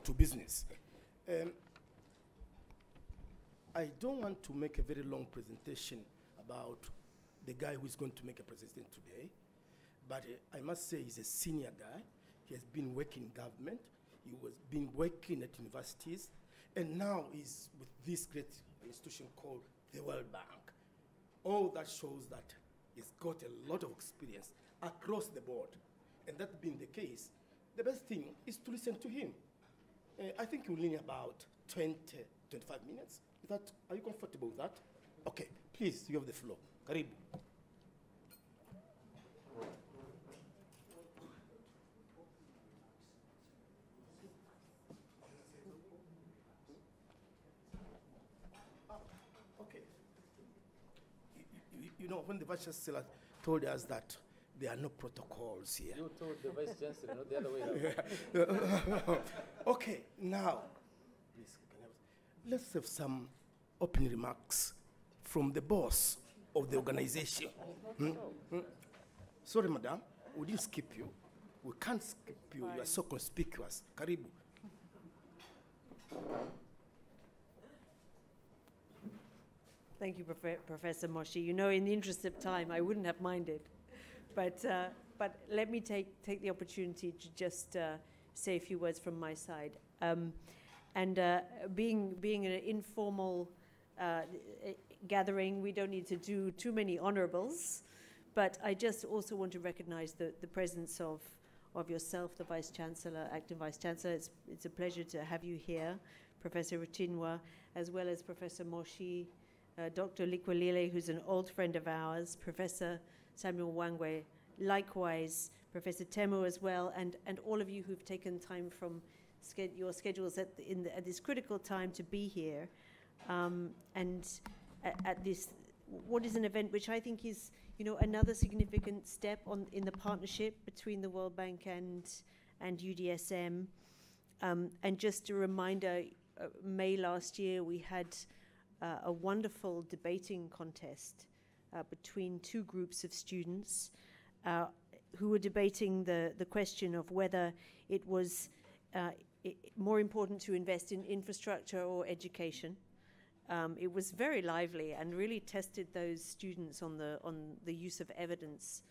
to business. I don't want to make a very long presentation about the guy who is going to make a presentation today, but I must say he's a senior guy. He has been working in government. He was been working at universities, and now he's with this great institution called the World Bank. All that shows that he's got a lot of experience across the board. And that being the case, the best thing is to listen to him. I think you'll need about 20, 25 minutes. Are you comfortable with that? Okay, please, you have the floor. Karibu. Okay. You know, when the Vice Chancellor told us that there are no protocols here. You told the Vice Chancellor, not the other way around. Okay, now, please, let's have some opening remarks from the boss of the organization. Sorry, madam, we didn't skip you. We can't skip you. Fine. You are so conspicuous. Karibu. Thank you, Professor Moshi. You know, in the interest of time, I wouldn't have minded. But let me take the opportunity to just say a few words from my side. Being an informal gathering, we don't need to do too many honorables, but I just also want to recognize the presence of yourself, the Vice Chancellor, Acting Vice Chancellor. It's a pleasure to have you here, Professor Rutinwa, as well as Professor Moshi, Dr. Likwelile, who's an old friend of ours, Professor Samuel Wangwe, likewise, Professor Temu as well, and all of you who've taken time from your schedules at this critical time to be here, and at this, what is an event which I think is, you know, another significant step in the partnership between the World Bank and UDSM. And just a reminder, May last year we had a wonderful debating contest between two groups of students who were debating the question of whether it was more important to invest in infrastructure or education. It was very lively and really tested those students on the use of evidence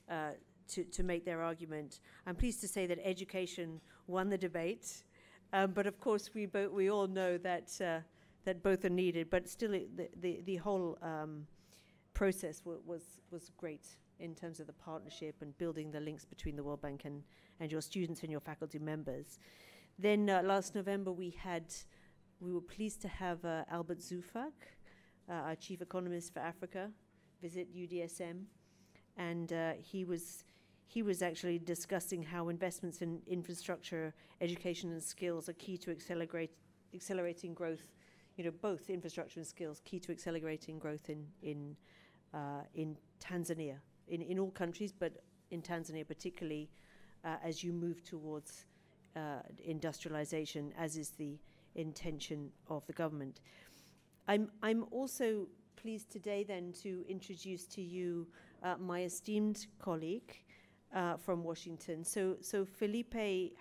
to make their argument. I'm pleased to say that education won the debate, but of course we all know that both are needed. But still, the whole process was great in terms of the partnership and building the links between the World Bank and your students and your faculty members. Then last November we were pleased to have Albert Zufak, our chief economist for Africa, visit UDSM, and he was actually discussing how investments in infrastructure, education, and skills are key to accelerating growth. You know, both infrastructure and skills key to accelerating growth in Tanzania, in all countries, but in Tanzania particularly, as you move towards industrialization, as is the intention of the government. I'm also pleased today then to introduce to you my esteemed colleague from Washington. So Felipe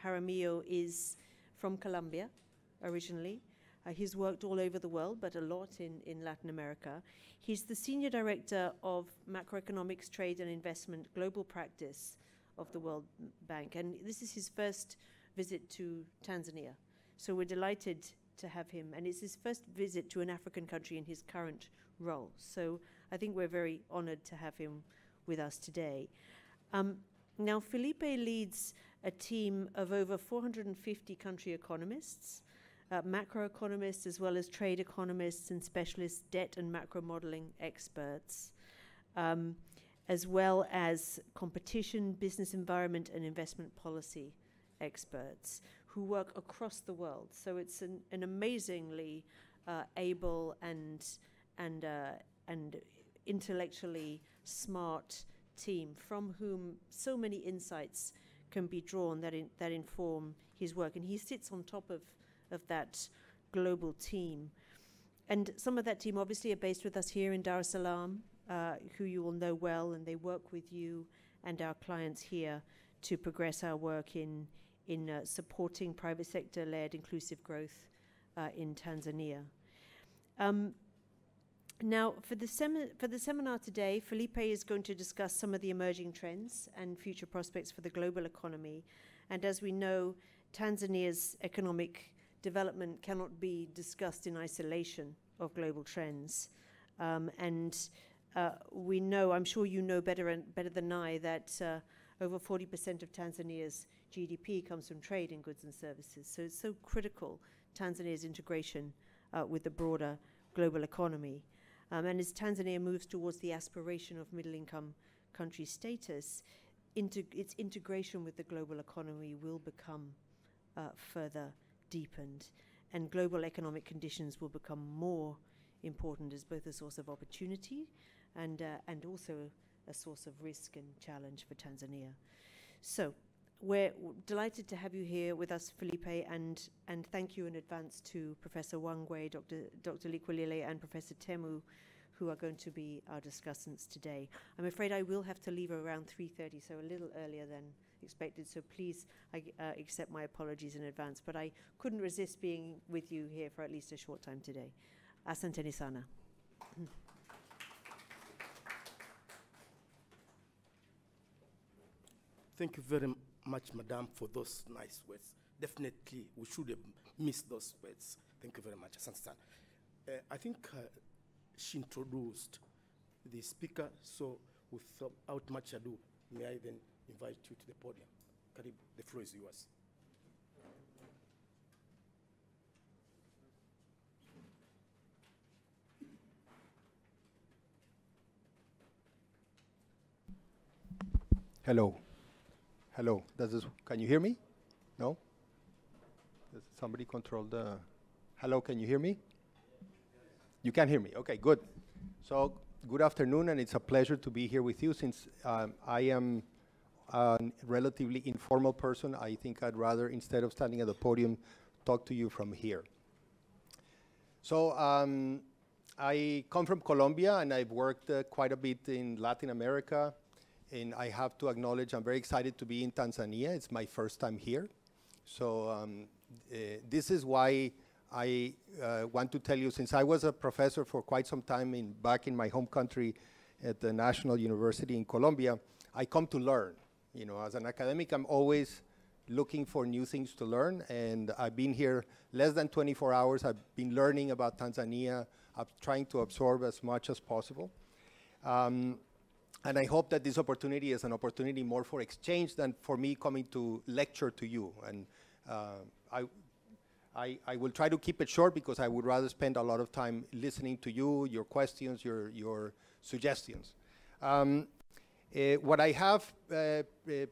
Jaramillo is from Colombia originally. He's worked all over the world, but a lot in Latin America. He's the Senior Director of Macroeconomics, Trade and Investment Global Practice of the World Bank. And this is his first visit to Tanzania. So we're delighted to have him. And it's his first visit to an African country in his current role. So I think we're very honored to have him with us today. Now, Felipe leads a team of over 450 country economists, macroeconomists, as well as trade economists and specialist debt and macro modeling experts, as well as competition, business environment, and investment policy experts who work across the world. So it's an amazingly able and intellectually smart team from whom so many insights can be drawn that inform his work. And he sits on top of that global team. And some of that team obviously are based with us here in Dar es Salaam, who you will know well, and they work with you and our clients here to progress our work in in supporting private sector-led inclusive growth in Tanzania. Now, for the seminar today, Felipe is going to discuss some of the emerging trends and future prospects for the global economy. And as we know, Tanzania's economic development cannot be discussed in isolation of global trends. We know, I'm sure you know better than I, that over 40% of Tanzania's GDP comes from trade in goods and services. So it's so critical, Tanzania's integration with the broader global economy. And as Tanzania moves towards the aspiration of middle-income country status, its integration with the global economy will become further deepened, and global economic conditions will become more important as both a source of opportunity and also a source of risk and challenge for Tanzania. So we're delighted to have you here with us, Felipe, and thank you in advance to Professor Wangwe, Dr. Likwelile, and Professor Temu, who are going to be our discussants today. I'm afraid I will have to leave around 3:30, so a little earlier than expected, so please accept my apologies in advance, but I couldn't resist being with you here for at least a short time today. Asanteni sana. Thank you very much, Madam, for those nice words. Definitely, we should have missed those words. Thank you very much, Asante sana. I think she introduced the speaker, so without much ado, may I then invite you to the podium. Karibu, the floor is yours. Hello. Hello. Can you hear me? No? Does somebody control the... Hello, can you hear me? You can hear me. Okay, good. So, good afternoon, and it's a pleasure to be here with you. Since I am a relatively informal person, I think I'd rather, instead of standing at the podium, talk to you from here. So, I come from Colombia, and I've worked quite a bit in Latin America. And I have to acknowledge I'm very excited to be in Tanzania. It's my first time here. So this is why I want to tell you, since I was a professor for quite some time back in my home country at the National University in Colombia, I come to learn. You know, as an academic, I'm always looking for new things to learn. And I've been here less than 24 hours. I've been learning about Tanzania. I'm trying to absorb as much as possible. And I hope that this opportunity is an opportunity more for exchange than for me coming to lecture to you. And I will try to keep it short because I would rather spend a lot of time listening to you, your questions, your suggestions. What I have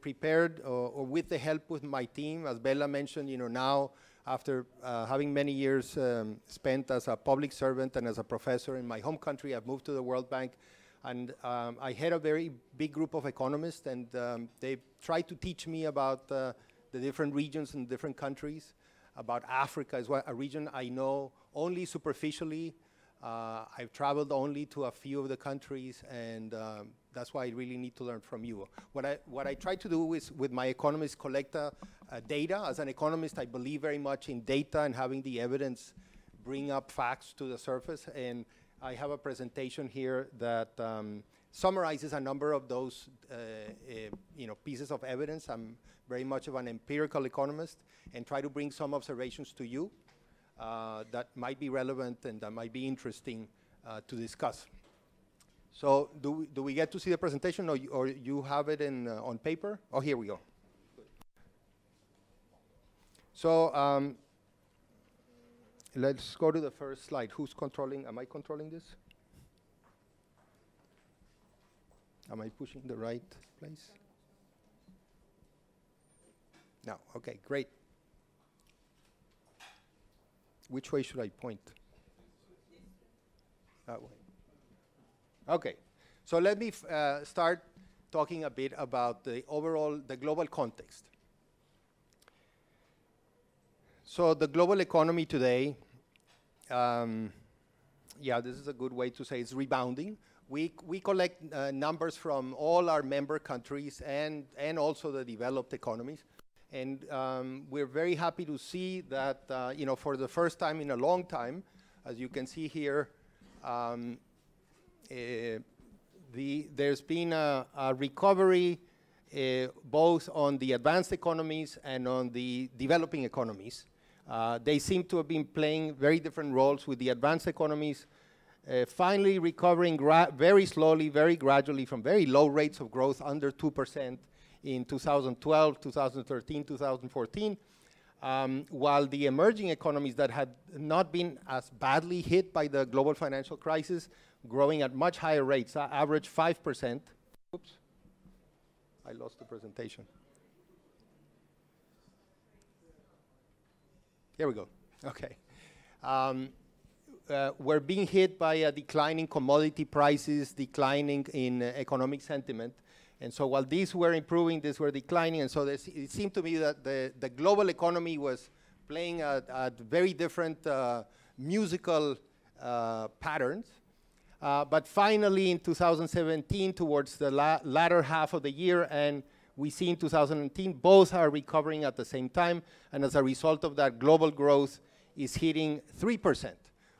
prepared, or with the help with my team, as Bella mentioned, you know, now after having many years spent as a public servant and as a professor in my home country, I've moved to the World Bank. And I had a very big group of economists, and they tried to teach me about the different regions and different countries, about Africa as well, a region I know only superficially. I've traveled only to a few of the countries, and that's why I really need to learn from you. What I try to do is, with my economists, collect data. As an economist, I believe very much in data and having the evidence bring up facts to the surface. And I have a presentation here that summarizes a number of those pieces of evidence. I'm very much of an empirical economist, and try to bring some observations to you that might be relevant and that might be interesting to discuss. So do we get to see the presentation, or you have it on paper? Oh, here we go. So let's go to the first slide. Who's controlling? Am I controlling this? Am I pushing the right place? No. Okay, great. Which way should I point? That way. Okay. So let me start talking a bit about the global context. So the global economy today, this is a good way to say it's rebounding. We collect numbers from all our member countries and also the developed economies. And we're very happy to see that, for the first time in a long time, as you can see here, there's been a recovery both on the advanced economies and on the developing economies. They seem to have been playing very different roles, with the advanced economies finally recovering very slowly, very gradually from very low rates of growth, under 2% in 2012, 2013, 2014, while the emerging economies that had not been as badly hit by the global financial crisis, growing at much higher rates, average 5%. Oops, I lost the presentation. Here we go, okay. We're being hit by a declining commodity prices, declining in economic sentiment. And so while these were improving, these were declining. And so it seemed to me that the global economy was playing at very different musical patterns. But finally in 2017, towards the latter half of the year, and we see in 2019, both are recovering at the same time. And as a result of that, global growth is hitting 3%.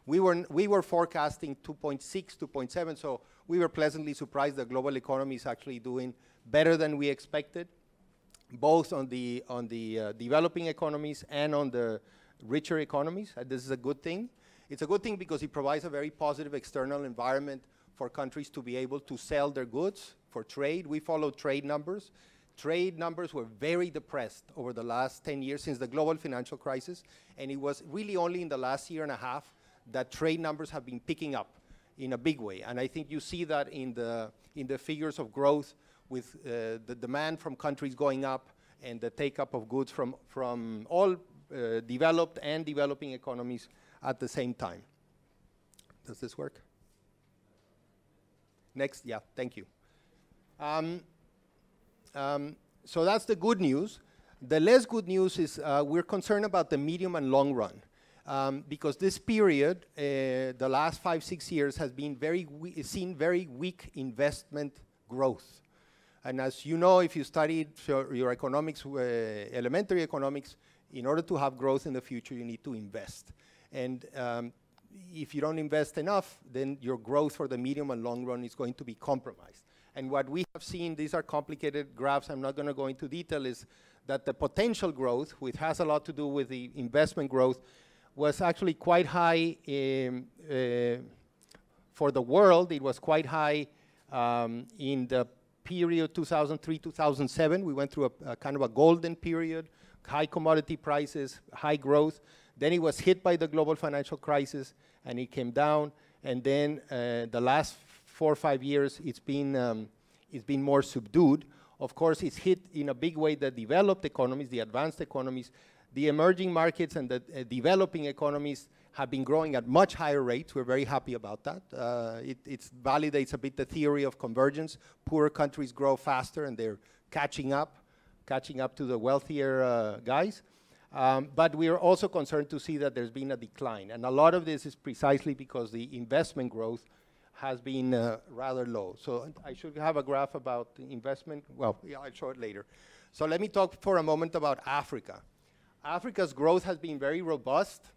We were forecasting 2.6, 2.7, so we were pleasantly surprised the global economy is actually doing better than we expected, both on the developing economies and on the richer economies. This is a good thing. It's a good thing because it provides a very positive external environment for countries to be able to sell their goods, for trade. We follow trade numbers. Trade numbers were very depressed over the last 10 years since the global financial crisis, and it was really only in the last year and a half that trade numbers have been picking up in a big way. And I think you see that in the figures of growth, with the demand from countries going up and the take-up of goods from all developed and developing economies at the same time. Does this work? Next, yeah, thank you. So that's the good news. The less good news is we're concerned about the medium and long run. Because this period, the last 5-6 years, has been seen very weak investment growth. And as you know, if you studied your economics, elementary economics, in order to have growth in the future, you need to invest. And if you don't invest enough, then your growth for the medium and long run is going to be compromised. And what we have seen, these are complicated graphs, I'm not going to go into detail, is that the potential growth, which has a lot to do with the investment growth, was actually quite high for the world. It was quite high in the period 2003-2007. We went through a kind of a golden period, high commodity prices, high growth. Then it was hit by the global financial crisis, and it came down. And then the last 4 or 5 years, it's been more subdued. Of course, it's hit in a big way the developed economies, the advanced economies. The emerging markets and the developing economies have been growing at much higher rates. We're very happy about that. It validates a bit the theory of convergence. Poorer countries grow faster, and they're catching up to the wealthier guys. But we are also concerned to see that there's been a decline. And a lot of this is precisely because the investment growth has been rather low. So I should have a graph about the investment. Well, yeah, I'll show it later. So let me talk for a moment about Africa. Africa's growth has been very robust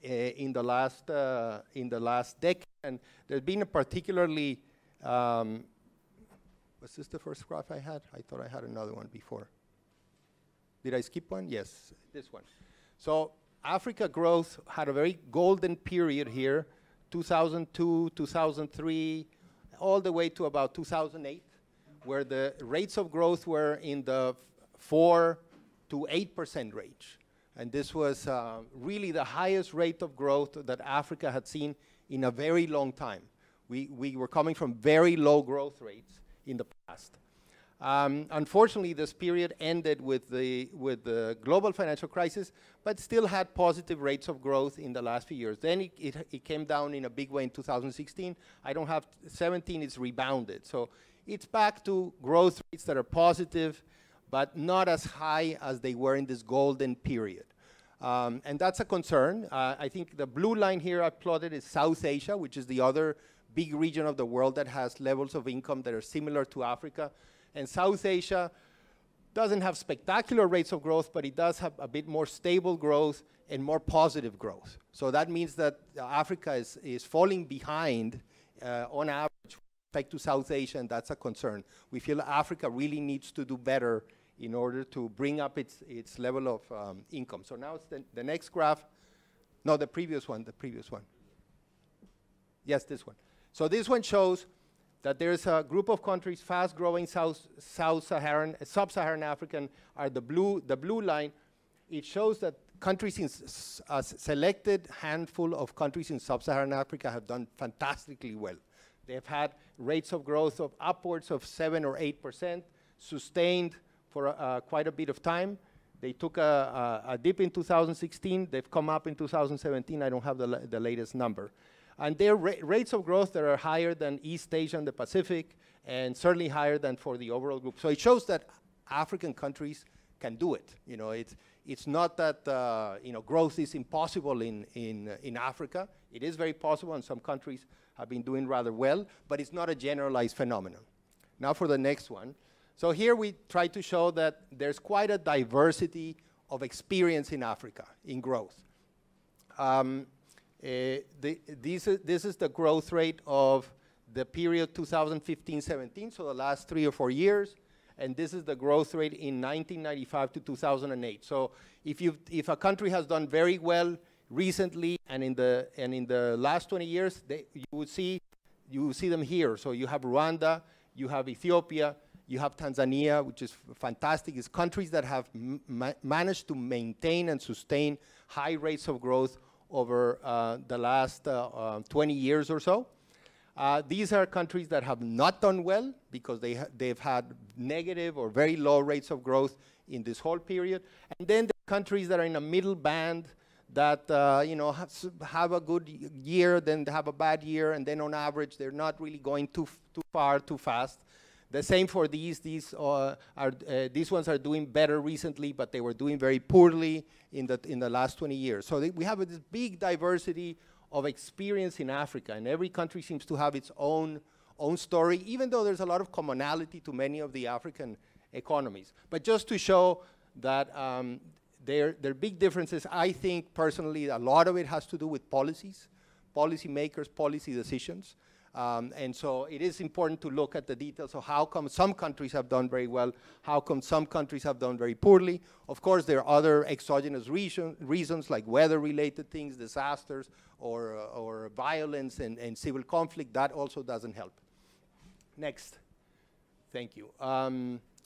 in the last decade, and there's been a particularly, was this the first graph I had? I thought I had another one before. Did I skip one? Yes, this one. So Africa growth had a very golden period here, 2002, 2003, all the way to about 2008, where the rates of growth were in the 4 to 8% range. And this was really the highest rate of growth that Africa had seen in a very long time. We were coming from very low growth rates in the past. Unfortunately, this period ended with the global financial crisis, but still had positive rates of growth in the last few years. Then it came down in a big way in 2016. I don't have 17, it's rebounded. So it's back to growth rates that are positive, but not as high as they were in this golden period. And that's a concern. I think the blue line here I plotted is South Asia, which is the other big region of the world that has levels of income that are similar to Africa. And South Asia Doesn't have spectacular rates of growth, but it does have a bit more stable growth and more positive growth. So that means that Africa is falling behind on average with respect to South Asia, and that's a concern. We feel Africa really needs to do better in order to bring up its level of income. So now it's the next graph. No, the previous one. Yes, this one. So this one shows that there's a group of countries, fast-growing sub-Saharan African are the blue line. It shows that countries in a selected handful of countries in sub-Saharan Africa have done fantastically well. They've had rates of growth of upwards of 7 or 8%, sustained for quite a bit of time. They took a dip in 2016. They've come up in 2017. I don't have the latest number. And their rates of growth that are higher than East Asia and the Pacific, and certainly higher than for the overall group. So it shows that African countries can do it. You know, it's not that you know, growth is impossible in Africa. It is very possible, and some countries have been doing rather well, but it's not a generalized phenomenon. Now for the next one. So here we try to show that there's quite a diversity of experience in Africa in growth. This is the growth rate of the period 2015-17, so the last 3 or 4 years, and this is the growth rate in 1995 to 2008. So if a country has done very well recently and in the last 20 years, you will see them here. So you have Rwanda, you have Ethiopia, you have Tanzania, which is fantastic. It's countries that have managed to maintain and sustain high rates of growth over the last 20 years or so. These are countries that have not done well because they've had negative or very low rates of growth in this whole period. And then the countries that are in a middle band that you know, have a good year, then they have a bad year, and then on average they're not really going too far, too fast. The same for these. These ones are doing better recently, but they were doing very poorly in the last 20 years. So we have this big diversity of experience in Africa, and every country seems to have its own story, even though there's a lot of commonality to many of the African economies. But just to show that there are big differences, I think personally a lot of it has to do with policies, policy makers, policy decisions. And so it is important to look at the details of how come some countries have done very well, how come some countries have done very poorly. Of course, there are other exogenous reasons like weather-related things, disasters, or violence and civil conflict. That also doesn't help. Next. Thank you.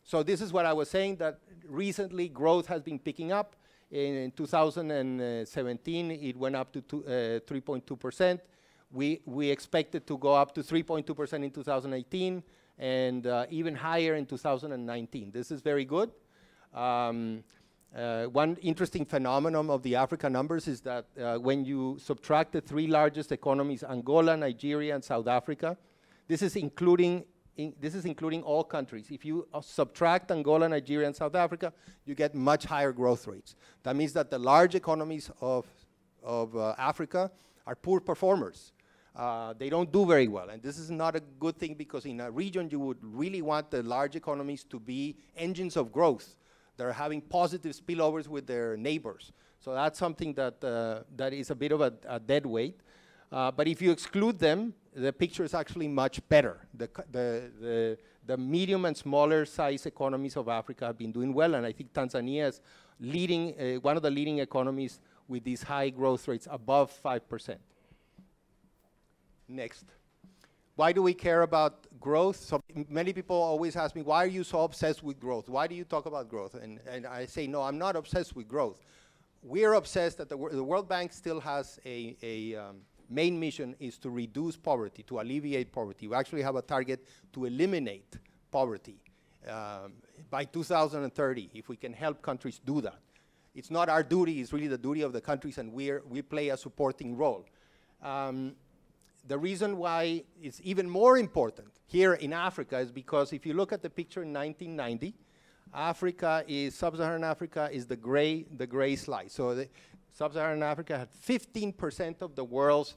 So this is what I was saying, that recently growth has been picking up. In 2017, it went up to 3.2%. We expect it to go up to 3.2% in 2018 and even higher in 2019. This is very good. One interesting phenomenon of the Africa numbers is that when you subtract the 3 largest economies, Angola, Nigeria, and South Africa, this is including all countries. If you subtract Angola, Nigeria, and South Africa, you get much higher growth rates. That means that the large economies of Africa are poor performers. They don't do very well, and this is not a good thing because in a region you would really want the large economies to be engines of growth. They're having positive spillovers with their neighbors. So that's something that, that is a bit of a dead weight. But if you exclude them, the picture is actually much better. The medium and smaller size economies of Africa have been doing well, and I think Tanzania is leading, one of the leading economies with these high growth rates above 5%. Next. Why do we care about growth? So many people always ask me, why are you so obsessed with growth? Why do you talk about growth? And I say, no, I'm not obsessed with growth. We're obsessed that the World Bank still has a main mission is to reduce poverty, to alleviate poverty. We actually have a target to eliminate poverty by 2030, if we can help countries do that. It's not our duty, it's really the duty of the countries, and we play a supporting role. The reason why it's even more important here in Africa is because if you look at the picture in 1990, Sub-Saharan Africa is the gray slice. So Sub-Saharan Africa had 15% of the world's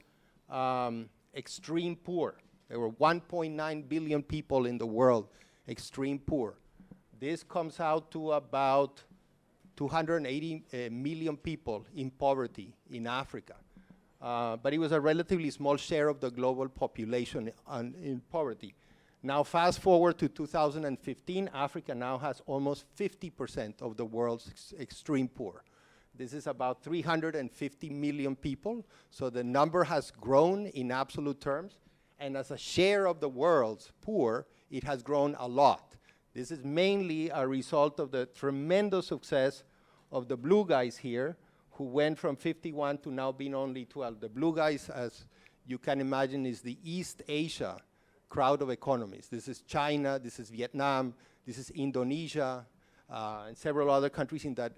extreme poor. There were 1.9 billion people in the world extreme poor. this comes out to about 280 million people in poverty in Africa. But it was a relatively small share of the global population in poverty. Now fast forward to 2015, Africa now has almost 50% of the world's extreme poor. This is about 350 million people, so the number has grown in absolute terms, and as a share of the world's poor, it has grown a lot. This is mainly a result of the tremendous success of the blue guys here, who went from 51 to now being only 12. The blue guys, as you can imagine, is the East Asia crowd of economies. This is China, this is Vietnam, this is Indonesia, and several other countries in that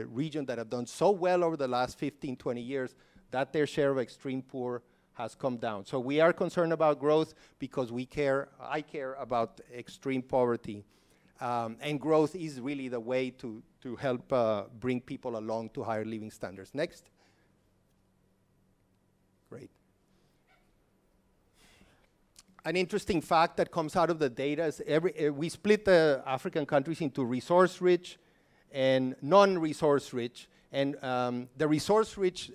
region that have done so well over the last 15, 20 years that their share of extreme poor has come down. So we are concerned about growth because I care about extreme poverty. And growth is really the way to help bring people along to higher living standards. Next. Great. An interesting fact that comes out of the data is we split the African countries into resource-rich and non-resource-rich. And the resource-rich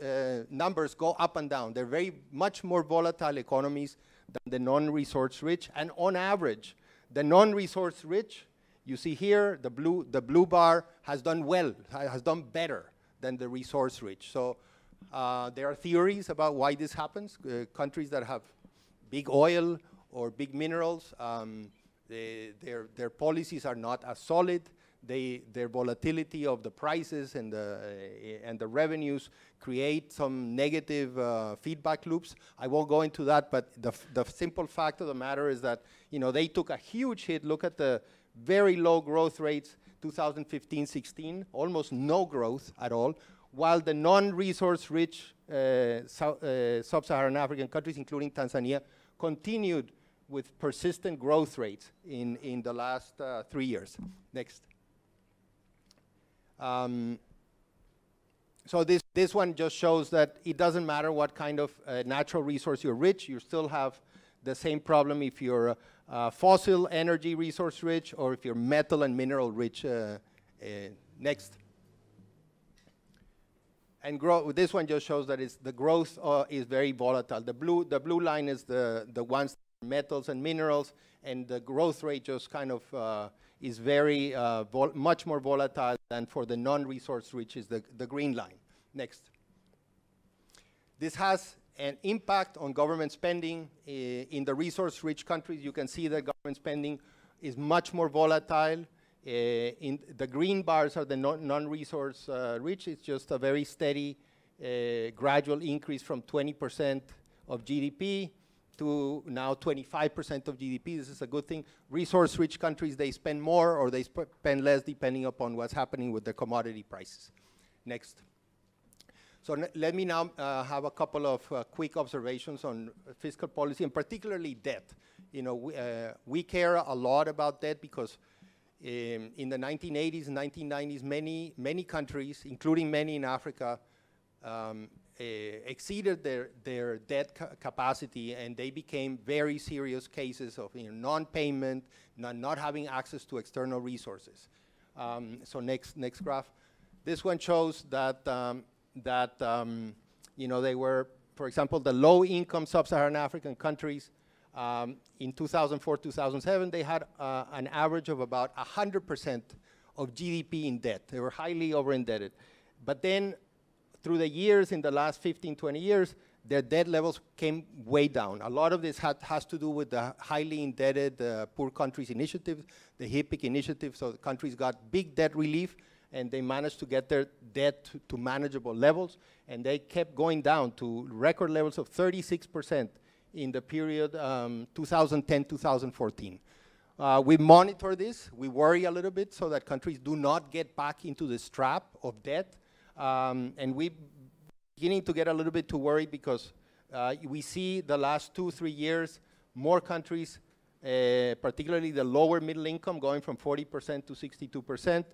numbers go up and down. They're very much more volatile economies than the non-resource-rich. And on average, the non-resource-rich, you see here, the blue bar has done well, has done better than the resource-rich. So there are theories about why this happens. Countries that have big oil or big minerals, their policies are not as solid. Their volatility of the prices and the revenues create some negative feedback loops. I won't go into that, but the simple fact of the matter is that they took a huge hit. Look at the very low growth rates, 2015-16, almost no growth at all, while the non-resource-rich sub-Saharan African countries, including Tanzania, continued with persistent growth rates in the last 3 years. Next. So this one just shows that it doesn't matter what kind of natural resource you're rich, you still have the same problem if you're fossil energy resource rich or if you're metal and mineral rich. Next. And this one just shows that the growth is very volatile. The blue line is the ones that are metals and minerals, and the growth rate just kind of is very much more volatile than for the non-resource rich is the green line. Next. This has an impact on government spending. In the resource-rich countries, you can see that government spending is much more volatile. In the green bars are the non-resource rich. It's just a very steady, gradual increase from 20% of GDP to now 25% of GDP. This is a good thing. Resource-rich countries, they spend more or they spend less depending upon what's happening with the commodity prices. Next. So let me now have a couple of quick observations on fiscal policy, and particularly debt. We care a lot about debt because in the 1980s and 1990s, many countries, including many in Africa, exceeded their debt capacity, and they became very serious cases of non-payment, not having access to external resources. So next graph. This one shows that they were, for example, the low-income sub-Saharan African countries in 2004, 2007, they had an average of about 100% of GDP in debt. They were highly over-indebted. But then, through the years, in the last 15, 20 years, their debt levels came way down. A lot of this has to do with the highly indebted Poor Countries Initiative, the HIPIC initiative, so the countries got big debt relief, and they managed to get their debt to manageable levels, and they kept going down to record levels of 36% in the period 2010-2014. We monitor this. We worry a little bit so that countries do not get back into this trap of debt, and we're beginning to get a little bit too worried because we see the last 2-3 years, more countries, particularly the lower middle income, going from 40% to 62%.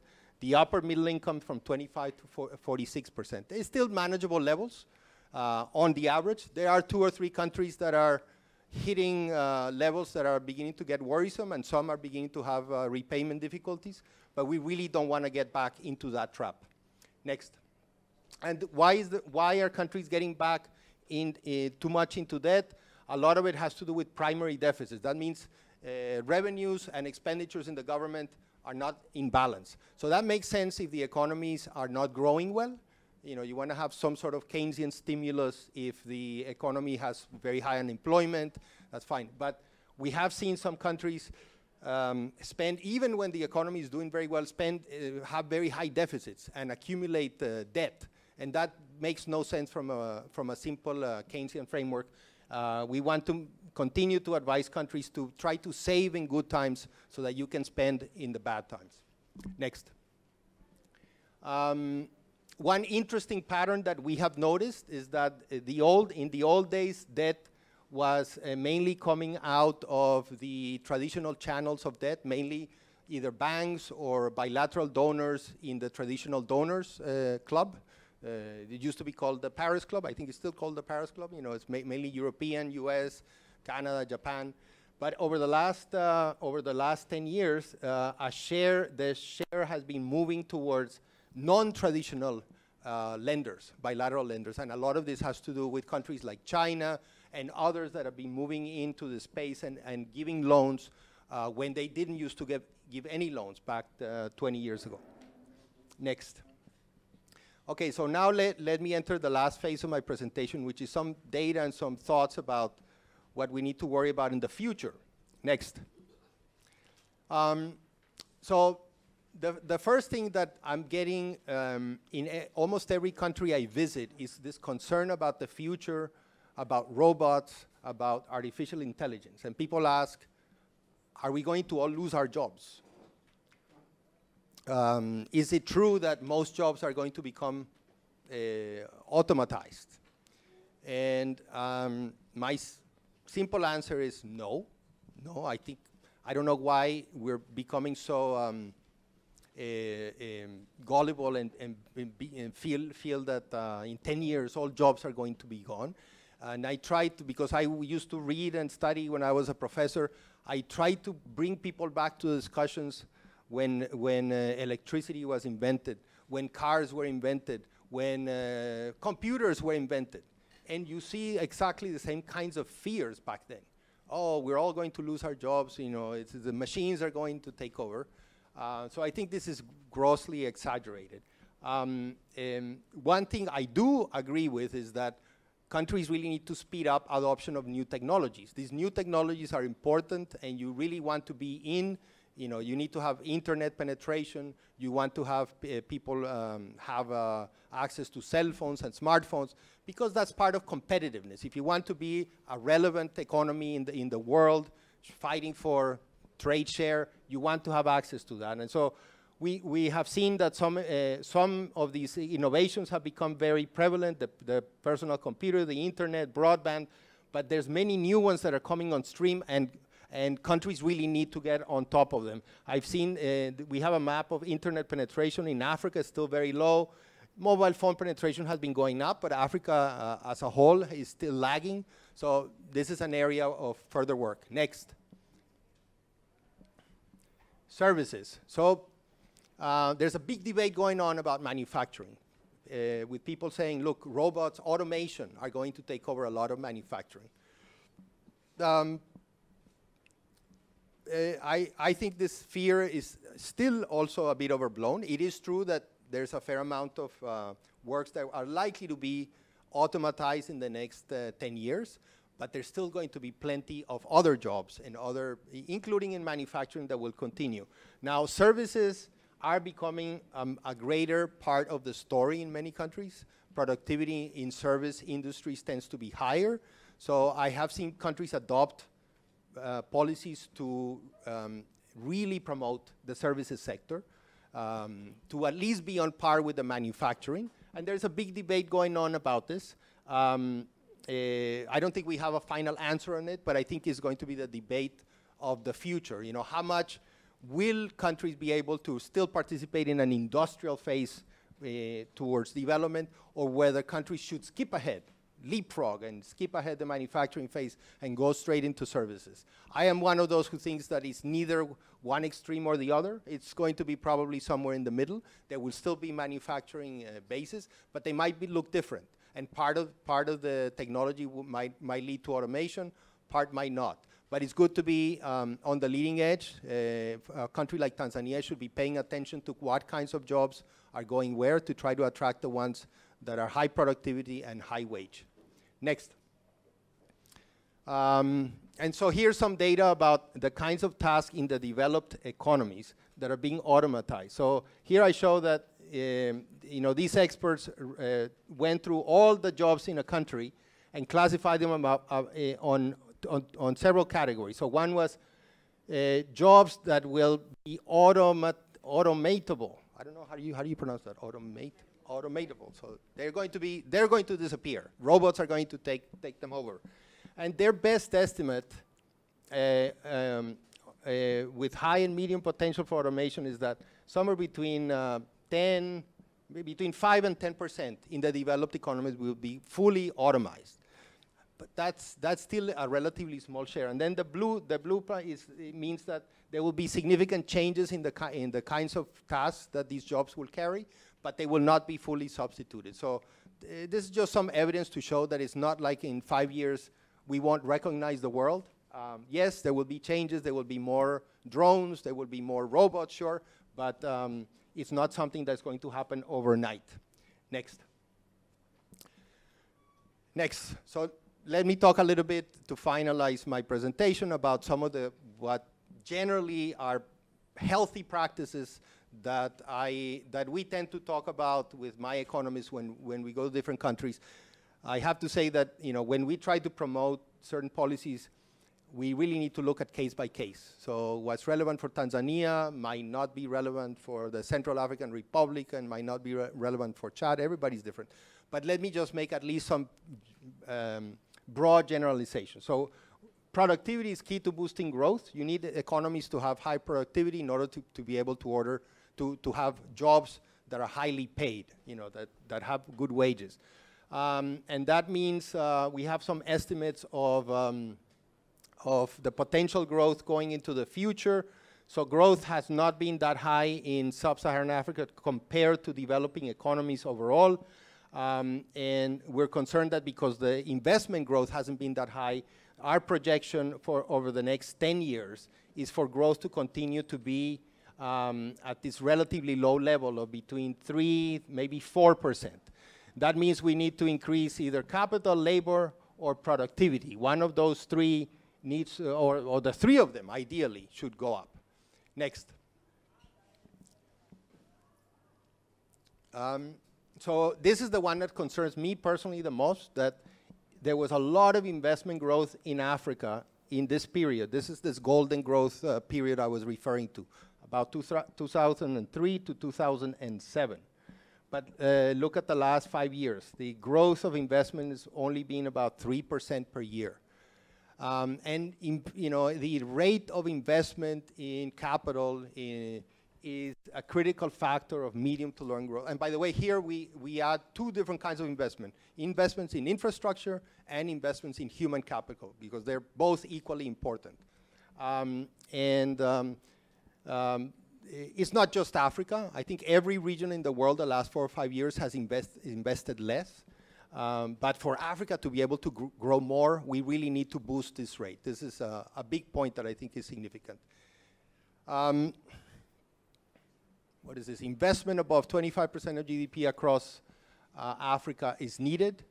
The upper middle income from 25 to 46%. It's still manageable levels on the average. There are 2 or 3 countries that are hitting levels that are beginning to get worrisome, and some are beginning to have repayment difficulties. but we really don't want to get back into that trap. Next. And why are countries getting back too much into debt? A lot of it has to do with primary deficits. That means revenues and expenditures in the government are not in balance. So that makes sense if the economies are not growing well. You know, you want to have some sort of Keynesian stimulus if the economy has very high unemployment, that's fine. But we have seen some countries spend, even when the economy is doing very well, have very high deficits and accumulate debt. And that makes no sense from a simple Keynesian framework. We want to continue to advise countries to try to save in good times so that you can spend in the bad times. Next. One interesting pattern that we have noticed is that in the old days, debt was mainly coming out of the traditional channels of debt, mainly either banks or bilateral donors in the traditional donors club. It used to be called the Paris Club. I think it's still called the Paris Club. You know, it's mainly European, US, Canada, Japan. But over the last 10 years, the share has been moving towards non-traditional lenders, bilateral lenders. And a lot of this has to do with countries like China and others that have been moving into the space and giving loans when they didn't used to give any loans back 20 years ago. Next. Okay, so now let me enter the last phase of my presentation, which is some data and some thoughts about what we need to worry about in the future. Next. So the first thing that I'm getting in almost every country I visit is this concern about the future, about robots, about artificial intelligence. And people ask, are we going to all lose our jobs? Is it true that most jobs are going to become automatized? And my simple answer is no. No, I don't know why we're becoming so gullible and feel that in 10 years all jobs are going to be gone. And I tried to, because I used to read and study when I was a professor, I tried to bring people back to discussions when electricity was invented, when cars were invented, when computers were invented. And you see exactly the same kinds of fears back then. Oh, we're all going to lose our jobs, you know, the machines are going to take over. So I think this is grossly exaggerated. One thing I do agree with is that countries really need to speed up adoption of new technologies. These new technologies are important, and you really want to be in, you know, you need to have internet penetration, you want to have people have access to cell phones and smartphones, because that's part of competitiveness. If you want to be a relevant economy in the world, fighting for trade share, you want to have access to that. And so we have seen that some of these innovations have become very prevalent, the personal computer, the internet, broadband, but there's many new ones that are coming on stream, and countries really need to get on top of them. I've seen, we have a map of internet penetration in Africa, it's still very low. Mobile phone penetration has been going up, but Africa as a whole is still lagging. So this is an area of further work. Next. Services. So there's a big debate going on about manufacturing, with people saying, look, robots, automation are going to take over a lot of manufacturing. I think this fear is still also a bit overblown. It is true that there's a fair amount of works that are likely to be automatized in the next 10 years, but there's still going to be plenty of other jobs and other, including in manufacturing, that will continue. Now, services are becoming a greater part of the story in many countries. Productivity in service industries tends to be higher. So I have seen countries adopt policies to really promote the services sector, to at least be on par with the manufacturing. And there's a big debate going on about this. I don't think we have a final answer on it, but I think it's going to be the debate of the future. You know, how much will countries be able to still participate in an industrial phase towards development, or whether countries should skip ahead, leapfrog and skip ahead the manufacturing phase and go straight into services. I am one of those who thinks that it's neither one extreme or the other. It's going to be probably somewhere in the middle. There will still be manufacturing bases, but they might look different. And part of the technology might lead to automation, part might not. But it's good to be on the leading edge. A country like Tanzania should be paying attention to what kinds of jobs are going where to try to attract the ones that are high productivity and high wage. Next. And so here's some data about the kinds of tasks in the developed economies that are being automatized. So here I show that these experts went through all the jobs in a country and classified them on several categories. So one was jobs that will be automatable. I don't know how do you pronounce that? Automatable. So they're going to disappear. Robots are going to take them over. And their best estimate with high and medium potential for automation is that somewhere between 5 and 10% in the developed economies will be fully automized. But that's still a relatively small share. And then the blue part means that there will be significant changes in the kinds of tasks that these jobs will carry, but they will not be fully substituted. So this is just some evidence to show that it's not like in 5 years we won't recognize the world. Yes, there will be changes. There will be more drones. There will be more robots, sure, but it's not something that's going to happen overnight. Next. So let me talk a little bit to finalize my presentation about some of what generally are healthy practices that we tend to talk about with my economists when we go to different countries. I have to say that when we try to promote certain policies, we really need to look at case by case. So what's relevant for Tanzania might not be relevant for the Central African Republic and might not be relevant for Chad. Everybody's different. But let me just make at least some broad generalization. So productivity is key to boosting growth. You need economies to have high productivity in order to be able to have jobs that are highly paid, that have good wages. And that means we have some estimates of the potential growth going into the future. So growth has not been that high in sub-Saharan Africa compared to developing economies overall. And we're concerned that because the investment growth hasn't been that high, our projection for over the next 10 years is for growth to continue to be at this relatively low level of between 3, maybe 4%. That means we need to increase either capital, labor, or productivity. One of those three needs, or the three of them ideally should go up. Next. So this is the one that concerns me personally the most, that there was a lot of investment growth in Africa in this period. This is this golden growth period I was referring to, about 2003 to 2007. But look at the last 5 years. The growth of investment has only been about 3% per year. And the rate of investment in capital is a critical factor of medium to long growth. And by the way, here we add two different kinds of investment. Investments in infrastructure and investments in human capital, because they're both equally important. It's not just Africa. I think every region in the world the last 4 or 5 years has invested less. But for Africa to be able to grow more, we really need to boost this rate. This is a big point that I think is significant. What is this? Investment above 25% of GDP across Africa is needed.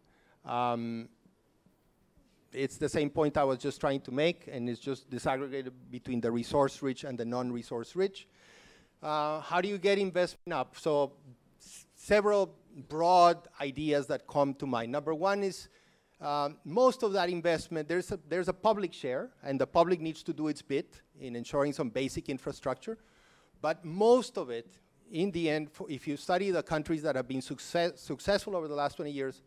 It's the same point I was just trying to make, and it's just disaggregated between the resource-rich and the non-resource rich. How do you get investment up? So several broad ideas that come to mind. Number one is most of that investment, there's a public share, and the public needs to do its bit in ensuring some basic infrastructure. But most of it, in the end, if you study the countries that have been successful over the last 20 years,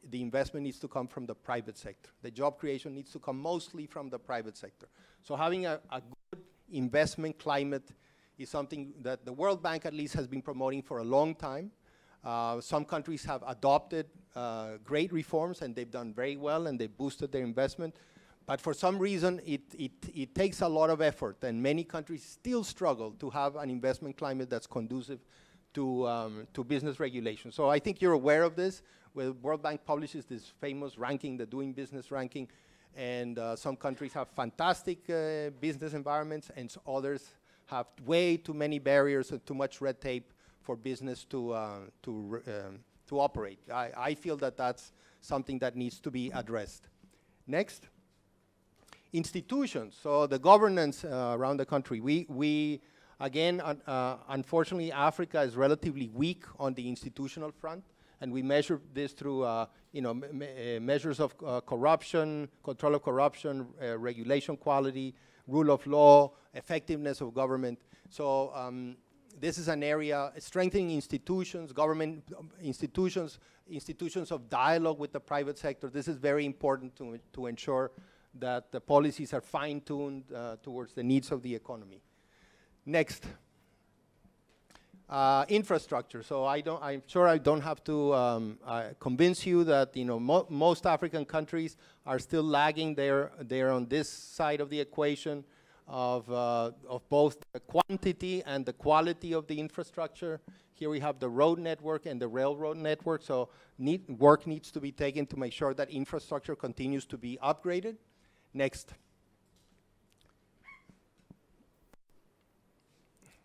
the investment needs to come from the private sector. The job creation needs to come mostly from the private sector. So having a good investment climate is something that the World Bank at least has been promoting for a long time. Some countries have adopted great reforms, and they've done very well, and they've boosted their investment. But for some reason, it takes a lot of effort, and many countries still struggle to have an investment climate that's conducive to business regulation. So I think you're aware of this. Well, World Bank publishes this famous ranking, the Doing Business ranking, and some countries have fantastic business environments, and others have way too many barriers and too much red tape for business to operate. I feel that that's something that needs to be addressed. Next. Institutions, so the governance around the country. We again, unfortunately, Africa is relatively weak on the institutional front, and we measure this through measures of corruption, control of corruption, regulation quality, rule of law, effectiveness of government. So this is an area, strengthening institutions, government institutions of dialogue with the private sector. This is very important to ensure that the policies are fine-tuned towards the needs of the economy. Next, infrastructure. So I'm sure I don't have to convince you that most African countries are still lagging. They're on this side of the equation of both the quantity and the quality of the infrastructure. Here we have the road network and the railroad network. So work needs to be taken to make sure that infrastructure continues to be upgraded. Next.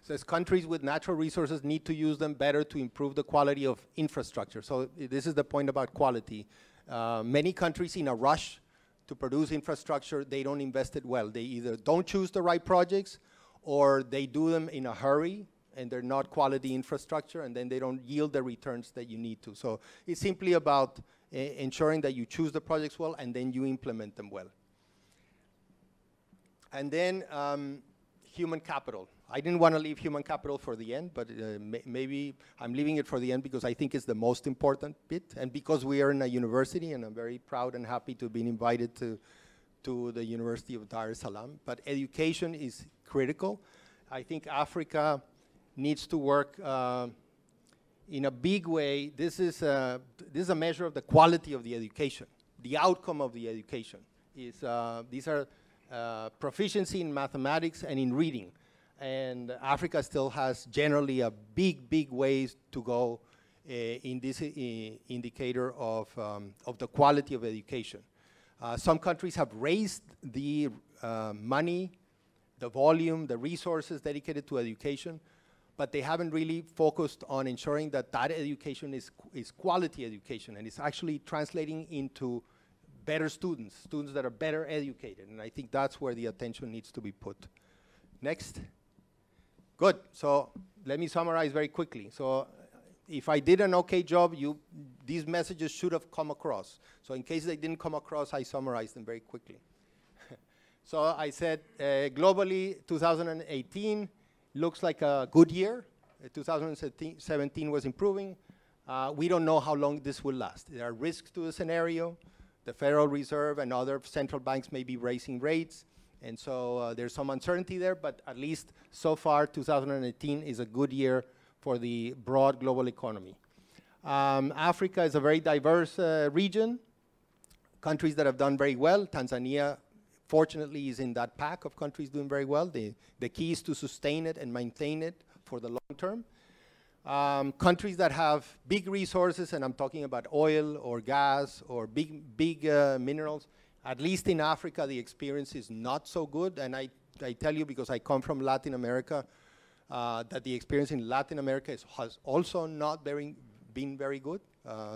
Says countries with natural resources need to use them better to improve the quality of infrastructure. So this is the point about quality. Many countries in a rush to produce infrastructure, they don't invest it well. They either don't choose the right projects, or they do them in a hurry and they're not quality infrastructure, and then they don't yield the returns that you need to. So it's simply about ensuring that you choose the projects well and then you implement them well. And then human capital. I didn't want to leave human capital for the end, but maybe I'm leaving it for the end because I think it's the most important bit, and because we are in a university, and I'm very proud and happy to have been invited to the University of Dar es Salaam. But education is critical. I think Africa needs to work in a big way. This is a measure of the quality of the education. The outcome of the education is, these are proficiency in mathematics and in reading. And Africa still has generally a big ways to go in this indicator of the quality of education. Some countries have raised the money, the volume, the resources dedicated to education, but they haven't really focused on ensuring that that education is quality education, and it's actually translating into better students that are better educated, and I think that's where the attention needs to be put. Next. Good, so let me summarize very quickly. So if I did an okay job, these messages should have come across. So in case they didn't come across, I summarized them very quickly. So I said, globally, 2018 looks like a good year. 2017 was improving. We don't know how long this will last. There are risks to the scenario. The Federal Reserve and other central banks may be raising rates, and so there's some uncertainty there, but at least so far 2018 is a good year for the broad global economy. Africa is a very diverse region. Countries that have done very well. Tanzania, fortunately, is in that pack of countries doing very well. The key is to sustain it and maintain it for the long term. Countries that have big resources, and I'm talking about oil or gas or big minerals, at least in Africa, the experience is not so good. And I tell you, because I come from Latin America, that the experience in Latin America has also not been very good.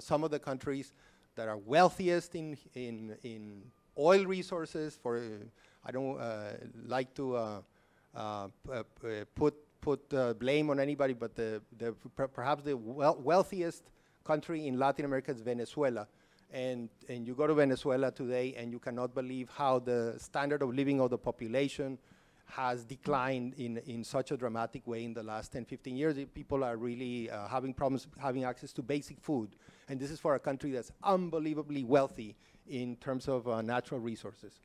Some of the countries that are wealthiest in oil resources, I don't like to put blame on anybody, but perhaps the wealthiest country in Latin America is Venezuela. And you go to Venezuela today and you cannot believe how the standard of living of the population has declined in such a dramatic way in the last 10, 15 years. People are really having problems having access to basic food. And this is for a country that's unbelievably wealthy in terms of natural resources.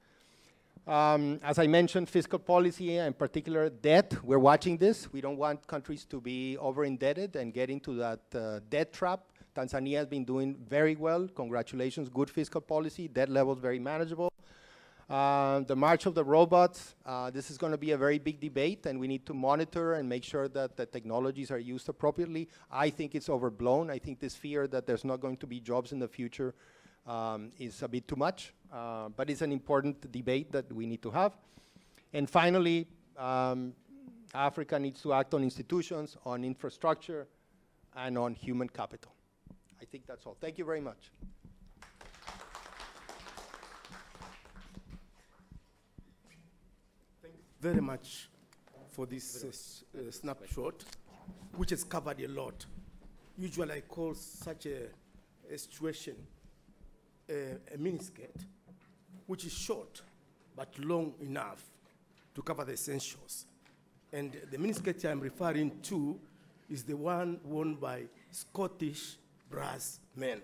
As I mentioned, fiscal policy, in particular debt, we're watching this. We don't want countries to be over-indebted and get into that debt trap Tanzania has been doing very well. Congratulations, good fiscal policy, debt levels very manageable. The March of the Robots, this is going to be a very big debate, and we need to monitor and make sure that the technologies are used appropriately. I think it's overblown. I think this fear that there's not going to be jobs in the future is a bit too much, but it's an important debate that we need to have. And finally, Africa needs to act on institutions, on infrastructure, and on human capital. I think that's all. Thank you very much. Thank you very much for this snapshot, which has covered a lot. Usually I call such a situation a miniskirt, which is short but long enough to cover the essentials. And the miniskirt I'm referring to is the one worn by Scottish brass men.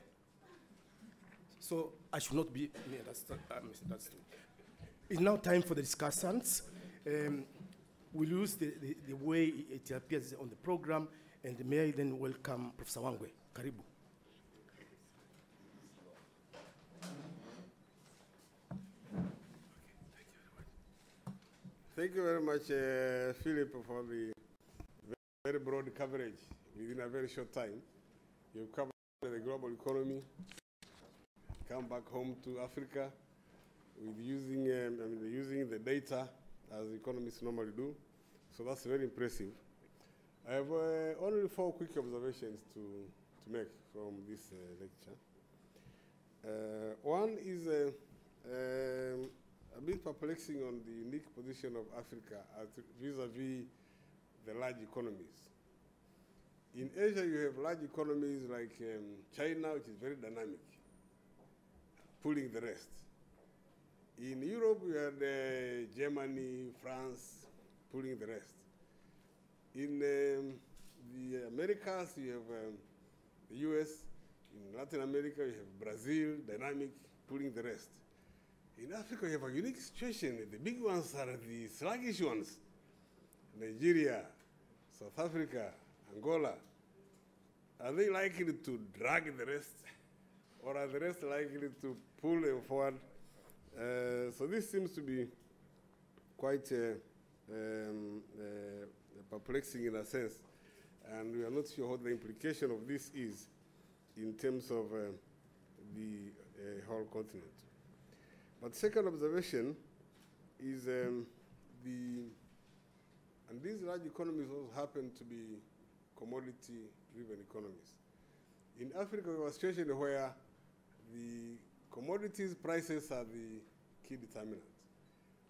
So I should not be misunderstood. It's now time for the discussants. We'll use the way it appears on the program, and may I then welcome Professor Wangwe. Karibu. Thank you very much, Philip, for the very broad coverage within a very short time. You've covered the global economy, come back home to Africa with using the data as economists normally do. So that's very impressive. I have only 4 quick observations to make from this lecture. One is a bit perplexing on the unique position of Africa vis-a-vis the large economies. In Asia, you have large economies like China, which is very dynamic, pulling the rest. In Europe, you had Germany, France, pulling the rest. In the Americas, you have the US. In Latin America, you have Brazil, dynamic, pulling the rest. In Africa, you have a unique situation. The big ones are the sluggish ones. Nigeria, South Africa, Angola. Are they likely to drag the rest? Or are the rest likely to pull them forward? So this seems to be quite perplexing in a sense. And we are not sure what the implication of this is in terms of the whole continent. But second observation is and these large economies also happen to be commodity-driven economies. In Africa, we have a situation where the commodities prices are the key determinant.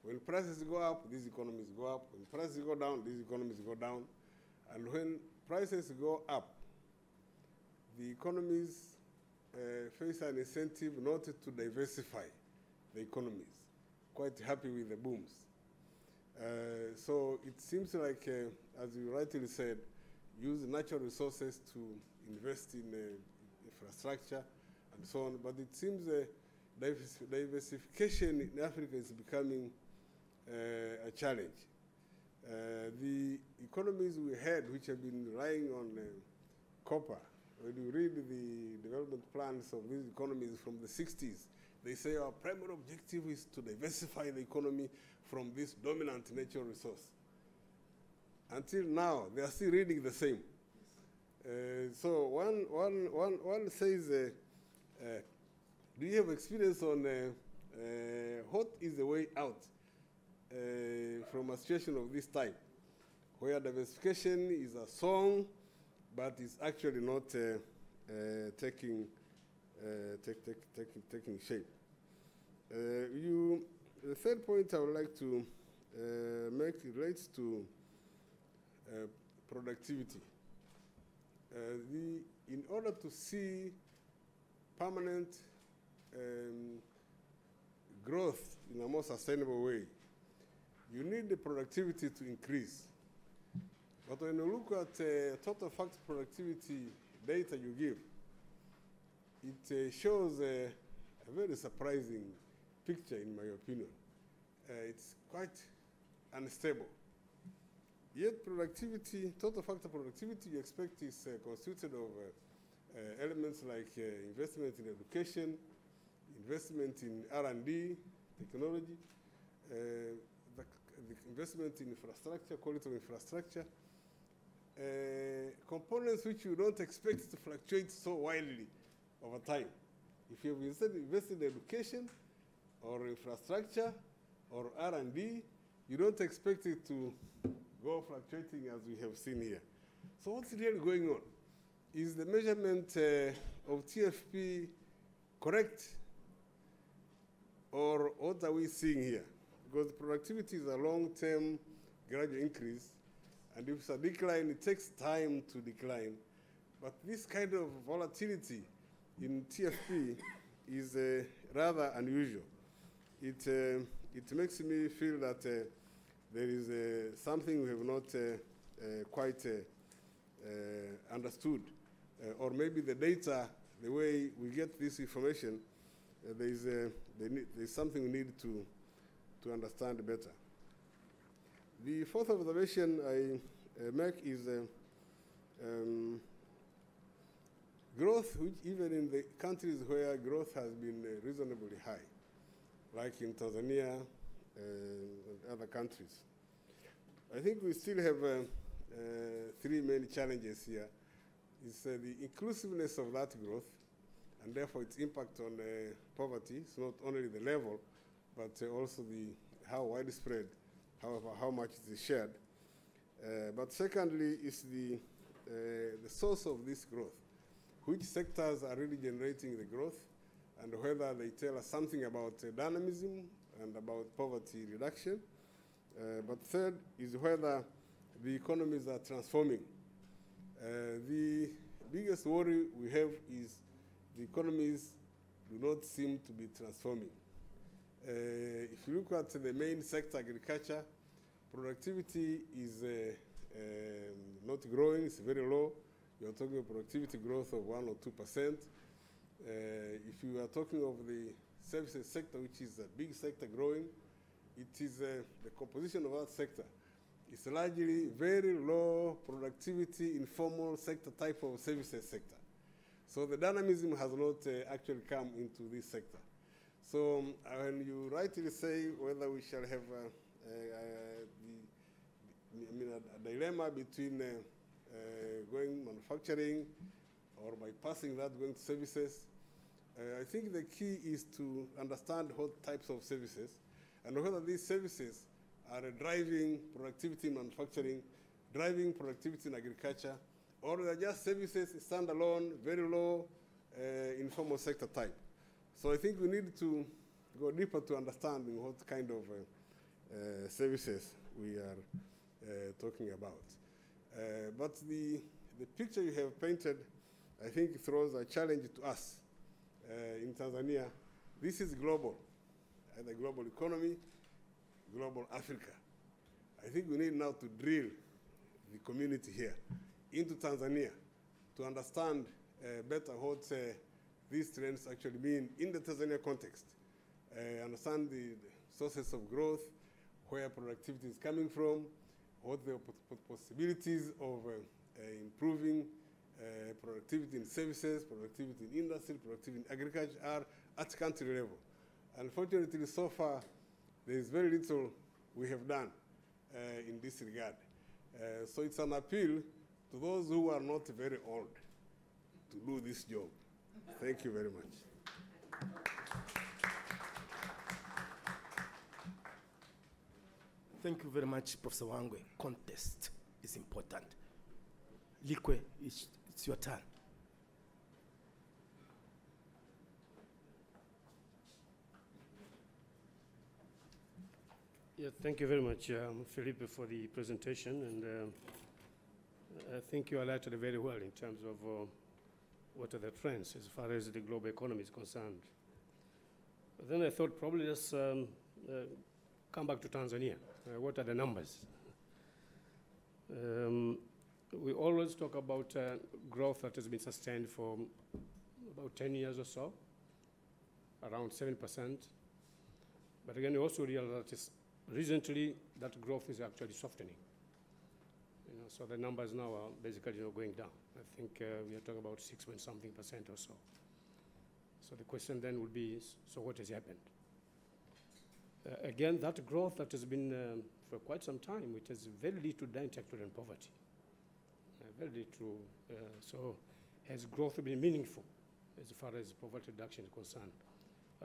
When prices go up, these economies go up. When prices go down, these economies go down. And when prices go up, the economies face an incentive not to diversify the economies, quite happy with the booms. So it seems like, as you rightly said, use natural resources to invest in infrastructure and so on, but it seems diversification in Africa is becoming a challenge. The economies we had, which have been relying on copper, when you read the development plans of these economies from the 60s, they say our primary objective is to diversify the economy from this dominant natural resource. Until now, they are still reading the same. So one says, do you have experience on what is the way out from a situation of this type, where diversification is a song, but it's actually not taking shape. The third point I would like to make relates to productivity. In order to see permanent growth in a more sustainable way, you need the productivity to increase. But when you look at total factor productivity data you give, it shows a very surprising picture, in my opinion. It's quite unstable. Yet productivity, total factor productivity, you expect is constituted of elements like investment in education, investment in R&D, technology, the investment in infrastructure, quality of infrastructure, components which you don't expect to fluctuate so wildly over time. If you've invested in education or infrastructure or R&D, you don't expect it to go fluctuating as we have seen here. So what's really going on? Is the measurement of TFP correct? Or what are we seeing here? Because productivity is a long-term gradual increase, and if it's a decline, it takes time to decline. But this kind of volatility in TFP is rather unusual. It makes me feel that there is something we have not quite understood. Or maybe the data, the way we get this information, there's something we need to understand better. The fourth observation I make is growth, which even in the countries where growth has been reasonably high, like in Tanzania and other countries. I think we still have three main challenges here. It's the inclusiveness of that growth, and therefore its impact on poverty. It's not only the level, but also how widespread, how much it is shared. But secondly, is the source of this growth. Which sectors are really generating the growth, and whether they tell us something about dynamism and about poverty reduction. But third is whether the economies are transforming. The biggest worry we have is the economies do not seem to be transforming. If you look at the main sector, agriculture, productivity is not growing, it's very low. You're talking of productivity growth of 1 or 2%. If you are talking of the services sector, which is a big sector growing, it is the composition of that sector. It's largely very low productivity, informal sector type of services sector. So the dynamism has not actually come into this sector. So when you rightly say whether we shall have a dilemma between going manufacturing or bypassing that going to services, I think the key is to understand what types of services and whether these services are driving productivity in manufacturing, driving productivity in agriculture, or they're just services standalone, very low informal sector type. So I think we need to go deeper to understanding what kind of services we are talking about. But the picture you have painted, I think, throws a challenge to us in Tanzania. This is global, the global economy, global Africa. I think we need now to drill the community here into Tanzania to understand better what these trends actually mean in the Tanzania context. Understand the sources of growth, where productivity is coming from, what the possibilities of improving productivity in services, productivity in industry, productivity in agriculture are at country level. Unfortunately, so far, there is very little we have done in this regard. So it's an appeal to those who are not very old to do this job. Thank you very much. Thank you very much, Professor Wangwe. Context is important. Likwe, it's your turn. Yeah, thank you very much, Felipe, for the presentation. And I think you highlighted it very well in terms of what are the trends as far as the global economy is concerned. But then I thought probably just come back to Tanzania. What are the numbers? We always talk about growth that has been sustained for about 10 years or so, around 7%. But again, we also realize that recently that growth is actually softening. So the numbers now are basically going down. I think we are talking about 6-something% or so. So the question then would be, so what has happened? Again, that growth that has been for quite some time, it has very little done to actual poverty. Very little. So has growth been meaningful as far as poverty reduction is concerned?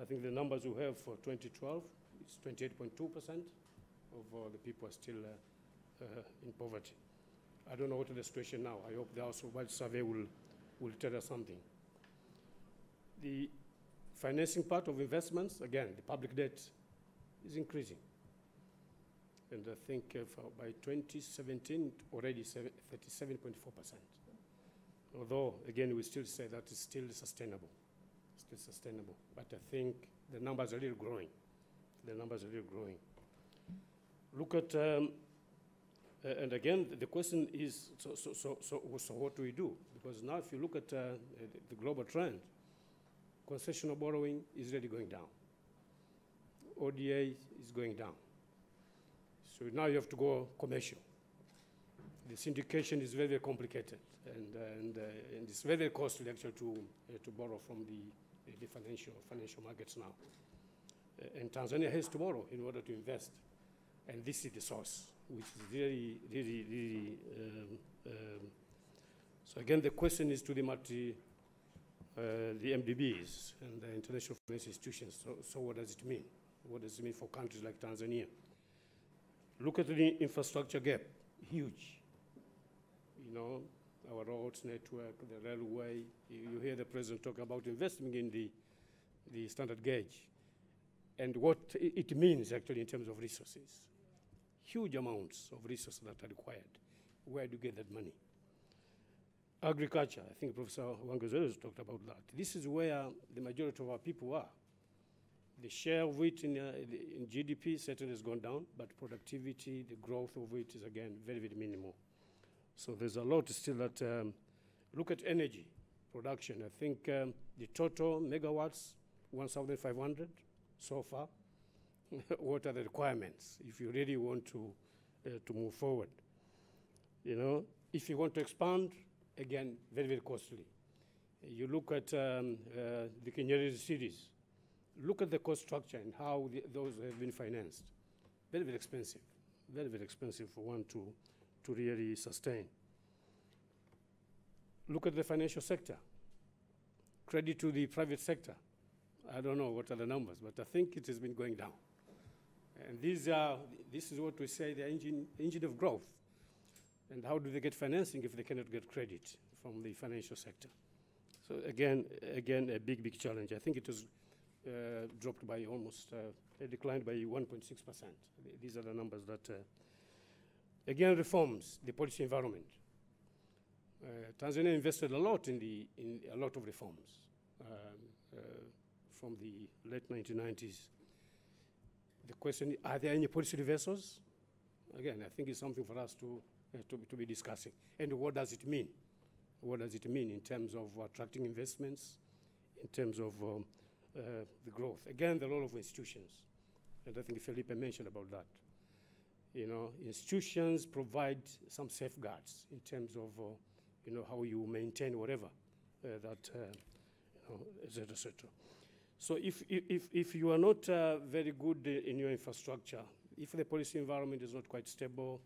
I think the numbers we have for 2012 is 28.2% of the people are still in poverty. I don't know what is the situation now. I hope the Household Survey will tell us something. The financing part of investments, again, the public debt is increasing. And I think by 2017, already 37.4%. Although, again, we still say that it's still sustainable. Still sustainable. But I think the numbers are really growing. The numbers are really growing. Look at, and again, the question is, so what do we do? Because now if you look at the global trend, concessional borrowing is really going down. ODA is going down. So now you have to go commercial. The syndication is very, very complicated, and it's very, very costly actually to borrow from the financial markets now. And Tanzania has to borrow in order to invest, and this is the source, which is really, really, really. So again, the question is to the MDBs and the international financial institutions. So what does it mean? What does it mean for countries like Tanzania? Look at the infrastructure gap, huge. Our roads network, the railway. You hear the president talk about investing in the standard gauge and what it means actually in terms of resources. Huge amounts of resources that are required. Where do you get that money? Agriculture, I think Professor Wangezelos talked about that. This is where the majority of our people are. The share of it in GDP certainly has gone down, but productivity, the growth of it is again very, very minimal. So there's a lot still that, look at energy production. I think the total megawatts, 1,500 so far. What are the requirements if you really want to move forward? If you want to expand, again, very, very costly. You look at the Kenyeri cities. Look at the cost structure and how those have been financed. Very, very expensive. Very, very expensive for one to really sustain. Look at the financial sector. Credit to the private sector. I don't know what are the numbers, but I think it has been going down. And this is what we say the engine of growth. And how do they get financing if they cannot get credit from the financial sector? So again, a big, big challenge. I think it was dropped by almost, declined by 1.6%. These are the numbers that, again, reforms, the policy environment. Tanzania invested a lot in a lot of reforms from the late 1990s. The question, are there any policy reversals? Again, I think it's something for us to be discussing. And what does it mean? What does it mean in terms of attracting investments, in terms of the growth? Again, the role of institutions. And I think Felipe mentioned about that. Institutions provide some safeguards in terms of, how you maintain whatever, et cetera, et cetera. So if you are not very good in your infrastructure, if the policy environment is not quite stable,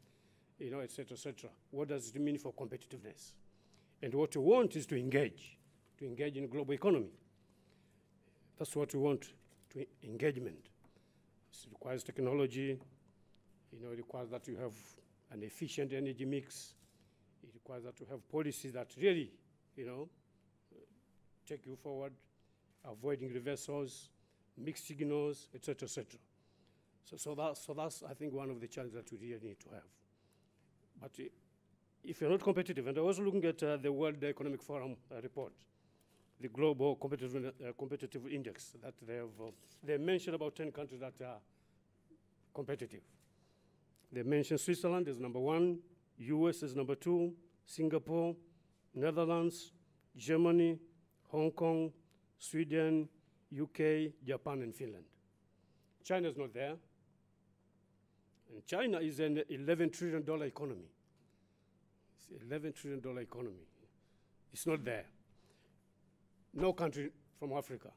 et cetera, what does it mean for competitiveness? And what we want is to engage in the global economy. That's what we want, engagement. It requires technology. It requires that you have an efficient energy mix. It requires that you have policies that really, take you forward, avoiding reversals, mixed signals, et cetera, et cetera. So that's, I think, one of the challenges that we really need to have. But if you're not competitive, and I was looking at the World Economic Forum report, the Global Competitive Index that they mentioned about 10 countries that are competitive. They mentioned Switzerland as number 1, US as number 2, Singapore, Netherlands, Germany, Hong Kong, Sweden, UK, Japan, and Finland. China is not there. And China is an $11 trillion economy. It's $11 trillion economy. It's not there. No country from Africa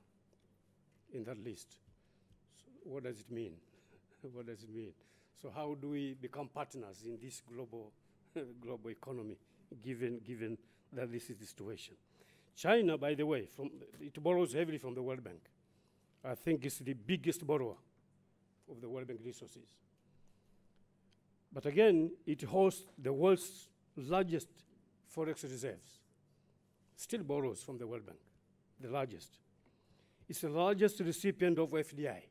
in that list. So what does it mean? What does it mean? So how do we become partners in this global, global economy, given that this is the situation? China, by the way, it borrows heavily from the World Bank. I think it's the biggest borrower of the World Bank resources. But again, it hosts the world's largest forex reserves. Still borrows from the World Bank, the largest. It's the largest recipient of FDI,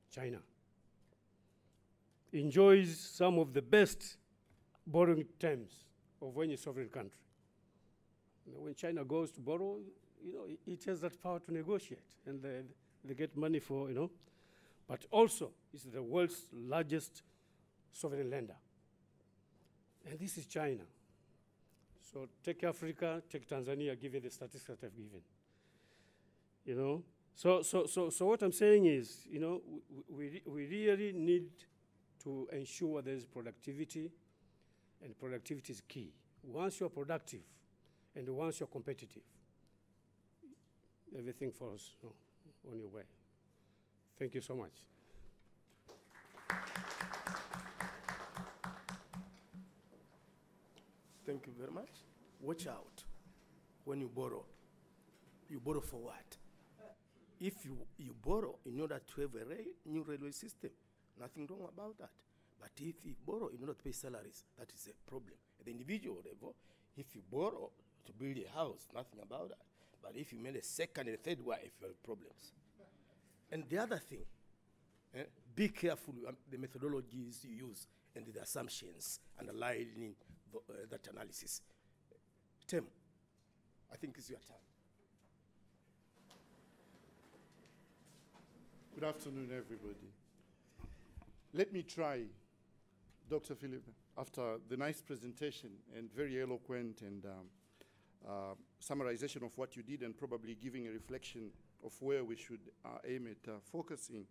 China. Enjoys some of the best borrowing terms of any sovereign country. You know, when China goes to borrow, you know, it has that power to negotiate, and they get money for, you know. But also, it's the world's largest sovereign lender. And this is China. So take Africa, take Tanzania, given the statistics that I've given. You know, so what I'm saying is, you know, we really need to ensure there's productivity, and productivity is key. Once you're productive, and once you're competitive, everything falls, you know, on your way. Thank you so much. Thank you very much. Watch out when you borrow. You borrow for what? If you borrow in order to have a new railway system, nothing wrong about that. But if you borrow in order to pay salaries, that is a problem. At the individual level, if you borrow to build a house, nothing about that. But if you marry a second and third wife, you have problems. And the other thing, be careful the methodologies you use and the assumptions underlying that analysis. Tim, I think it's your turn. Good afternoon, everybody. Let me try, Dr. Philippe, after the nice presentation and very eloquent and summarization of what you did, and probably giving a reflection of where we should aim at focusing.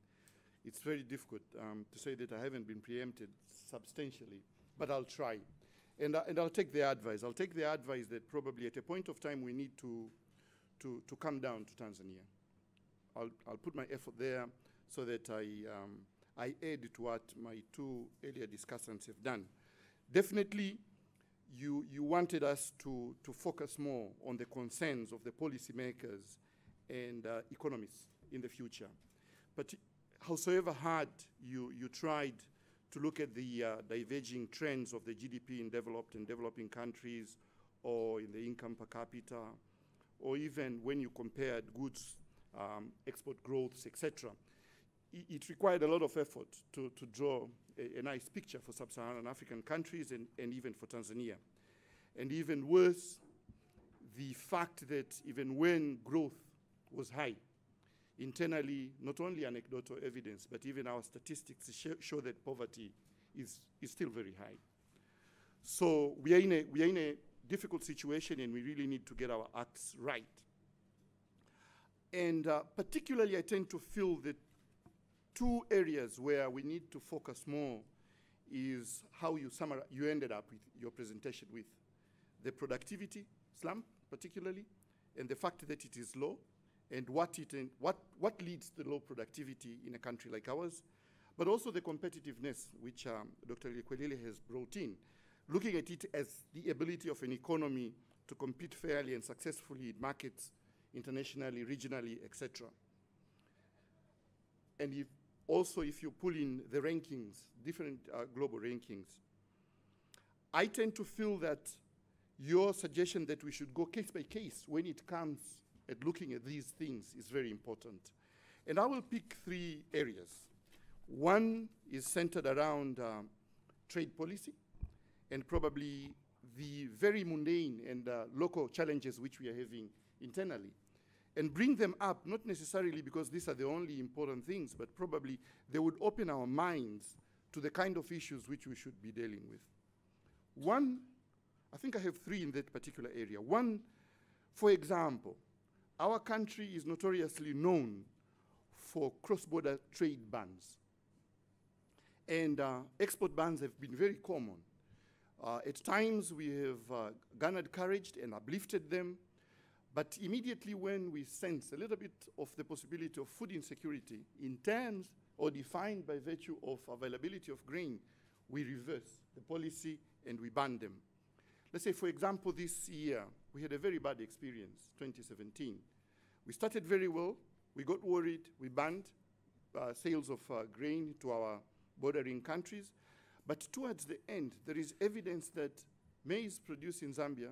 It's very difficult to say that I haven't been preempted substantially, but I'll try. And I'll take the advice. I'll take the advice that probably at a point of time we need to come down to Tanzania. I'll put my effort there so that I add to what my two earlier discussants have done. Definitely, you wanted us to focus more on the concerns of the policymakers and economists in the future. But howsoever hard you tried to look at the diverging trends of the GDP in developed and developing countries, or in the income per capita, or even when you compared goods, export growths, etc., it required a lot of effort to draw a nice picture for sub-Saharan African countries and even for Tanzania. And even worse, the fact that even when growth was high, internally, not only anecdotal evidence, but even our statistics show that poverty is still very high. So we are in a difficult situation, and we really need to get our acts right. And particularly, I tend to feel that two areas where we need to focus more is how you ended up with your presentation with the productivity slump, particularly, and the fact that it is low, and what leads to low productivity in a country like ours, but also the competitiveness, which Dr. Likwelile has brought in, looking at it as the ability of an economy to compete fairly and successfully in markets, internationally, regionally, etc. And if you pull in the rankings, different global rankings, I tend to feel that your suggestion that we should go case by case when it comes at looking at these things is very important. And I will pick three areas. One is centered around trade policy, and probably the very mundane and local challenges which we are having internally, and bring them up, not necessarily because these are the only important things, but probably they would open our minds to the kind of issues which we should be dealing with. One, I think I have three in that particular area. One, for example, our country is notoriously known for cross-border trade bans. And export bans have been very common. At times we have garnered courage and uplifted them, but immediately when we sense a little bit of the possibility of food insecurity in terms or defined by virtue of availability of grain, we reverse the policy and we ban them. Let's say, for example, this year, we had a very bad experience, 2017. We started very well, we got worried, we banned sales of grain to our bordering countries, but towards the end, there is evidence that maize produced in Zambia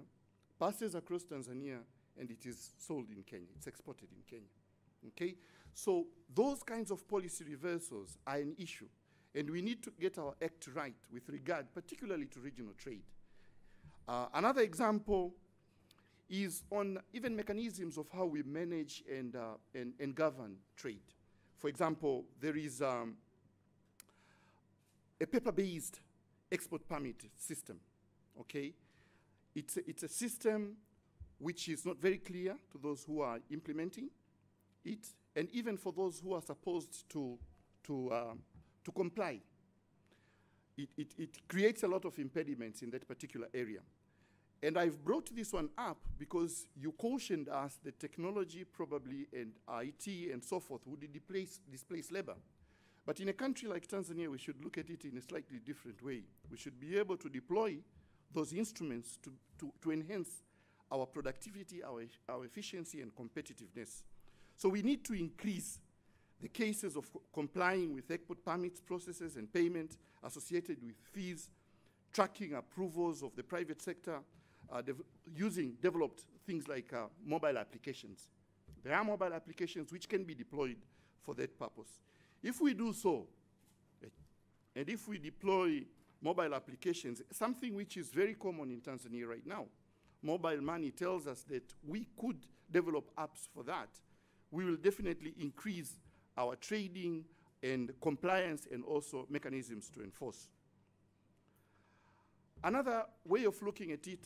passes across Tanzania and it is sold in Kenya, it's exported in Kenya, okay? So those kinds of policy reversals are an issue, and we need to get our act right with regard particularly to regional trade. Another example is on even mechanisms of how we manage and govern trade. For example, there is a paper-based export permit system, okay? It's a system which is not very clear to those who are implementing it, and even for those who are supposed to comply. It creates a lot of impediments in that particular area. And I've brought this one up because you cautioned us that technology probably and IT and so forth would displace labor. But in a country like Tanzania, we should look at it in a slightly different way. We should be able to deploy those instruments to enhance our productivity, our efficiency and competitiveness. So we need to increase the cases of complying with export permits, processes and payment associated with fees, tracking approvals of the private sector, using developed things like mobile applications. There are mobile applications which can be deployed for that purpose. If we do so, and if we deploy mobile applications, something which is very common in Tanzania right now, mobile money tells us that we could develop apps for that. We will definitely increase our trading and compliance and also mechanisms to enforce. Another way of looking at it,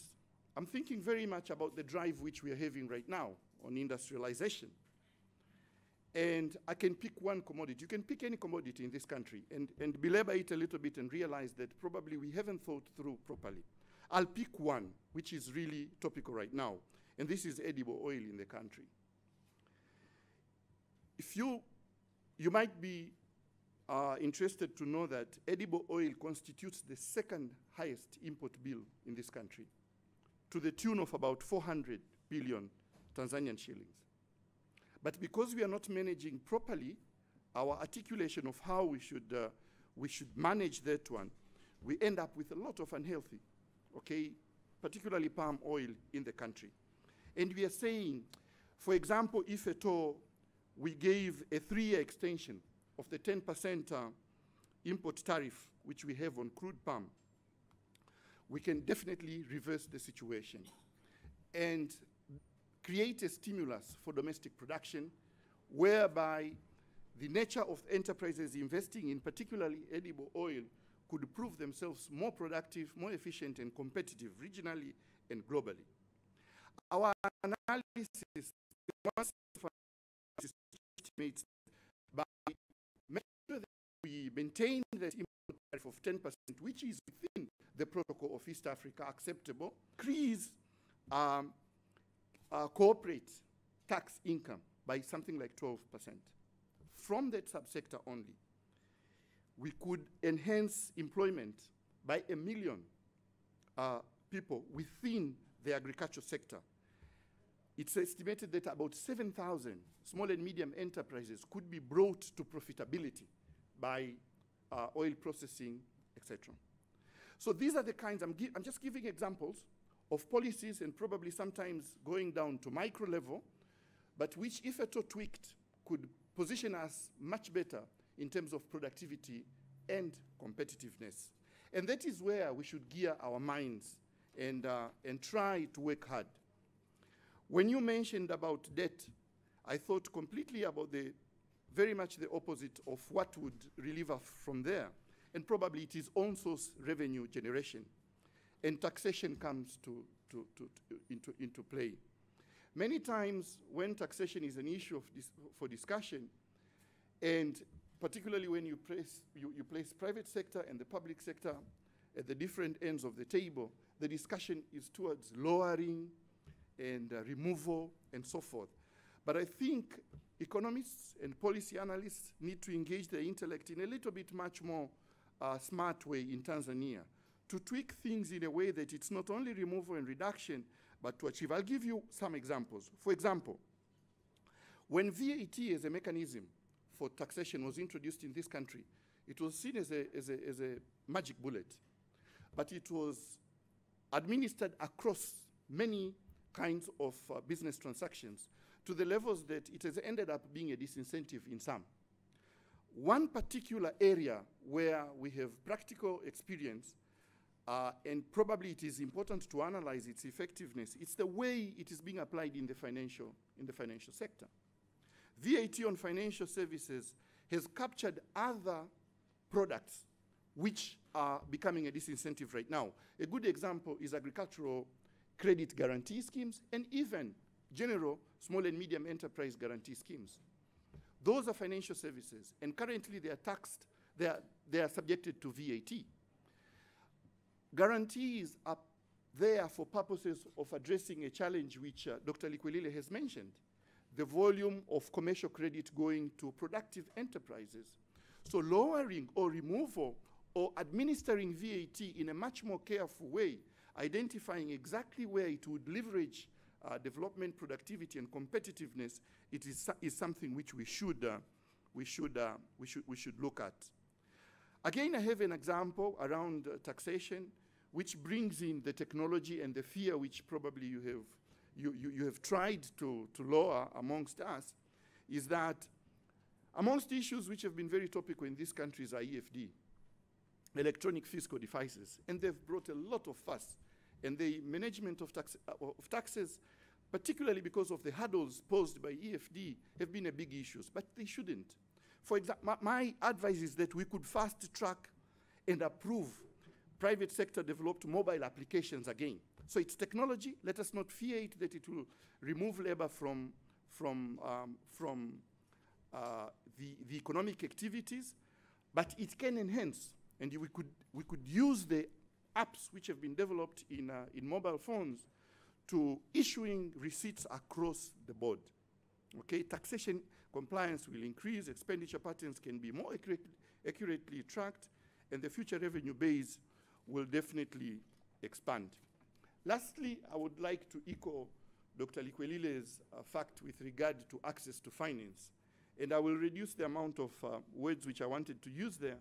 I'm thinking very much about the drive which we are having right now on industrialization. And I can pick one commodity. You can pick any commodity in this country and belabor it a little bit and realize that probably we haven't thought through properly. I'll pick one which is really topical right now, and this is edible oil in the country. If you might be interested to know that edible oil constitutes the second highest import bill in this country, to the tune of about 400 billion Tanzanian shillings. But because we are not managing properly our articulation of how we should manage that one, we end up with a lot of unhealthy, okay, particularly palm oil in the country. And we are saying, for example, if at all we gave a 3-year extension of the 10% import tariff which we have on crude palm, we can definitely reverse the situation and create a stimulus for domestic production whereby the nature of enterprises investing in particularly edible oil could prove themselves more productive, more efficient and competitive regionally and globally. Our analysis estimates by making sure that we maintain that import tariff of 10%, which is within the protocol of East Africa acceptable, increase corporate tax income by something like 12%. From that subsector only, we could enhance employment by 1 million people within the agriculture sector. It's estimated that about 7,000 small and medium enterprises could be brought to profitability by oil processing, etc. So these are the kinds, I'm just giving examples of policies and probably sometimes going down to micro level, but which, if at all tweaked, could position us much better in terms of productivity and competitiveness. And that is where we should gear our minds and try to work hard. When you mentioned about debt, I thought completely about very much the opposite of what would relieve us from there. And probably it is own source revenue generation. And taxation comes into play. Many times when taxation is an issue for discussion, and particularly when you place private sector and the public sector at the different ends of the table, the discussion is towards lowering and removal and so forth. But I think economists and policy analysts need to engage their intellect in a little bit much more smart way in Tanzania to tweak things in a way that it's not only removal and reduction, but to achieve. I'll give you some examples. For example, when VAT as a mechanism for taxation was introduced in this country, it was seen as a magic bullet, but it was administered across many kinds of business transactions to the levels that it has ended up being a disincentive in some. One particular area where we have practical experience, and probably it is important to analyze its effectiveness, it's the way it is being applied in the financial sector. VAT on financial services has captured other products which are becoming a disincentive right now. A good example is agricultural credit guarantee schemes and even general small and medium enterprise guarantee schemes. Those are financial services, and currently they are taxed, they are subjected to VAT. Guarantees are there for purposes of addressing a challenge which Dr. Likwelile has mentioned, the volume of commercial credit going to productive enterprises. So lowering or removal or administering VAT in a much more careful way, identifying exactly where it would leverage development, productivity, and competitiveness, it is something which we should look at. Again, I have an example around taxation, which brings in the technology and the fear which probably you have tried to lower amongst us, is that amongst issues which have been very topical in these countries are EFD, electronic fiscal devices, and they've brought a lot of fuss. And the management of taxes, particularly because of the hurdles posed by EFD, have been a big issue, but they shouldn't. For example, my advice is that we could fast track and approve private sector developed mobile applications again. So it's technology. Let us not fear it that it will remove labor from the economic activities, but it can enhance, and we could use the apps which have been developed in mobile phones to issuing receipts across the board. Okay, taxation compliance will increase, expenditure patterns can be more accurately tracked, and the future revenue base will definitely expand. Lastly, I would like to echo Dr. Likwelile's fact with regard to access to finance. And I will reduce the amount of words which I wanted to use there.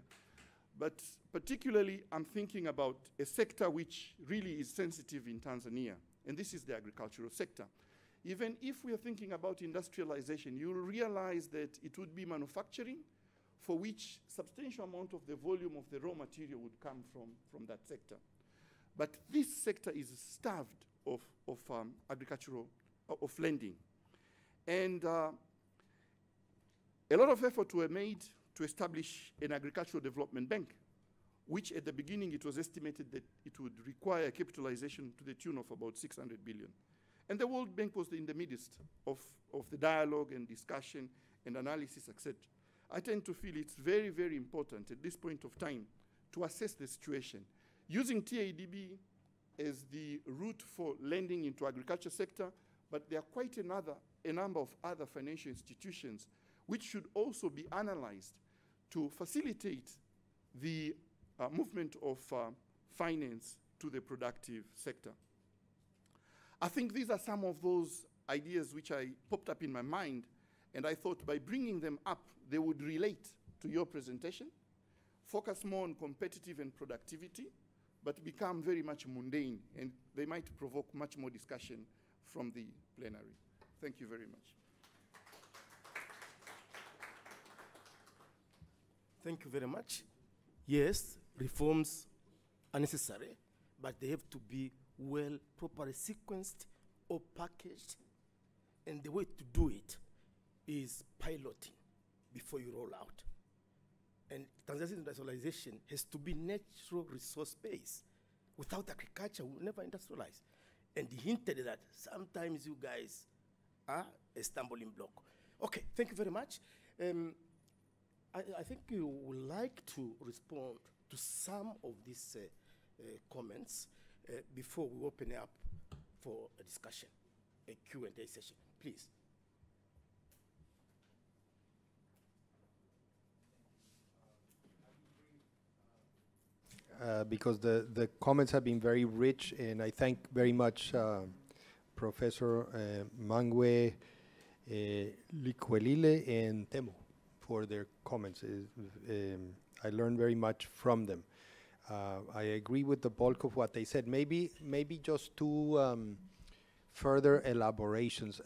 But particularly, I'm thinking about a sector which really is sensitive in Tanzania, and this is the agricultural sector. Even if we are thinking about industrialization, you'll realize that it would be manufacturing for which substantial amount of the volume of the raw material would come from that sector. But this sector is starved of agricultural, of lending. And a lot of effort were made to establish an agricultural development bank, which at the beginning it was estimated that it would require capitalization to the tune of about 600 billion. And the World Bank was in the midst of the dialogue and discussion and analysis, etc. I tend to feel it's very, very important at this point of time to assess the situation. Using TADB as the route for lending into agriculture sector, but there are quite a number of other financial institutions which should also be analyzed to facilitate the movement of finance to the productive sector. I think these are some of those ideas which I popped up in my mind, and I thought by bringing them up, they would relate to your presentation, focus more on competitive and productivity, but become very much mundane, and they might provoke much more discussion from the plenary. Thank you very much. Thank you very much. Yes, reforms are necessary, but they have to be well, properly sequenced or packaged. And the way to do it is piloting before you roll out. And Tanzania's industrialization has to be natural resource based. Without agriculture, we'll never industrialize. And he hinted that sometimes you guys are a stumbling block. Okay, thank you very much. I think you would like to respond to some of these comments before we open up for a discussion, a Q&A session. Please. Because the comments have been very rich, and I thank very much Professor Mangwe, Likwelile, and Temu for their comments. I learned very much from them. I agree with the bulk of what they said. Maybe just two further elaborations.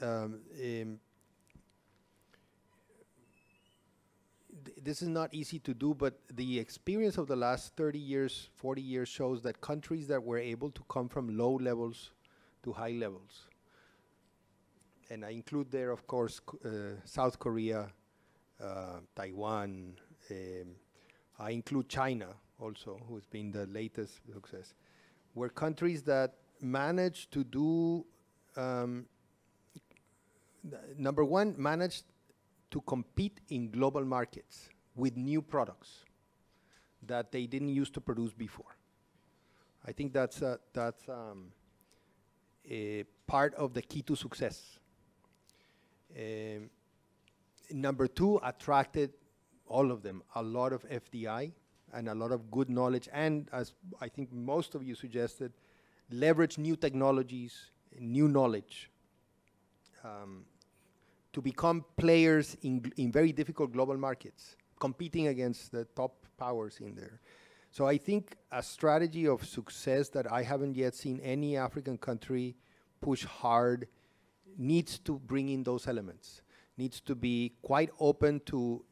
This is not easy to do, but the experience of the last 30 years, 40 years shows that countries that were able to come from low levels to high levels, and I include there, of course, South Korea, Taiwan, I include China also, who's been the latest success, were countries that managed to do, number one, managed to compete in global markets with new products that they didn't used to produce before. I think that's a part of the key to success. Number two, attracted, all of them, a lot of FDI and a lot of good knowledge, and as I think most of you suggested, leverage new technologies, new knowledge, to become players in very difficult global markets, competing against the top powers in there. So I think a strategy of success that I haven't yet seen any African country push hard needs to bring in those elements, needs to be quite open to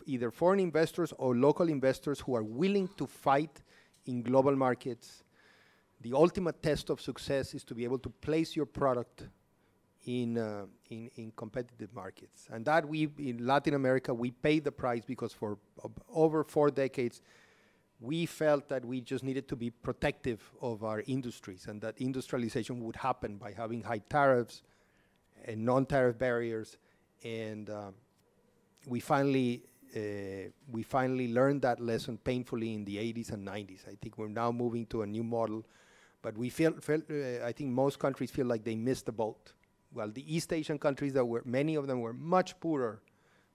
either foreign investors or local investors who are willing to fight in global markets. The ultimate test of success is to be able to place your product in competitive markets. And that in Latin America, we paid the price because for over 4 decades, we felt that we just needed to be protective of our industries, and that industrialization would happen by having high tariffs and non-tariff barriers. And we finally learned that lesson painfully in the 80s and 90s. I think we're now moving to a new model, but we I think most countries feel like they missed the boat. Well, the East Asian countries, many of them were much poorer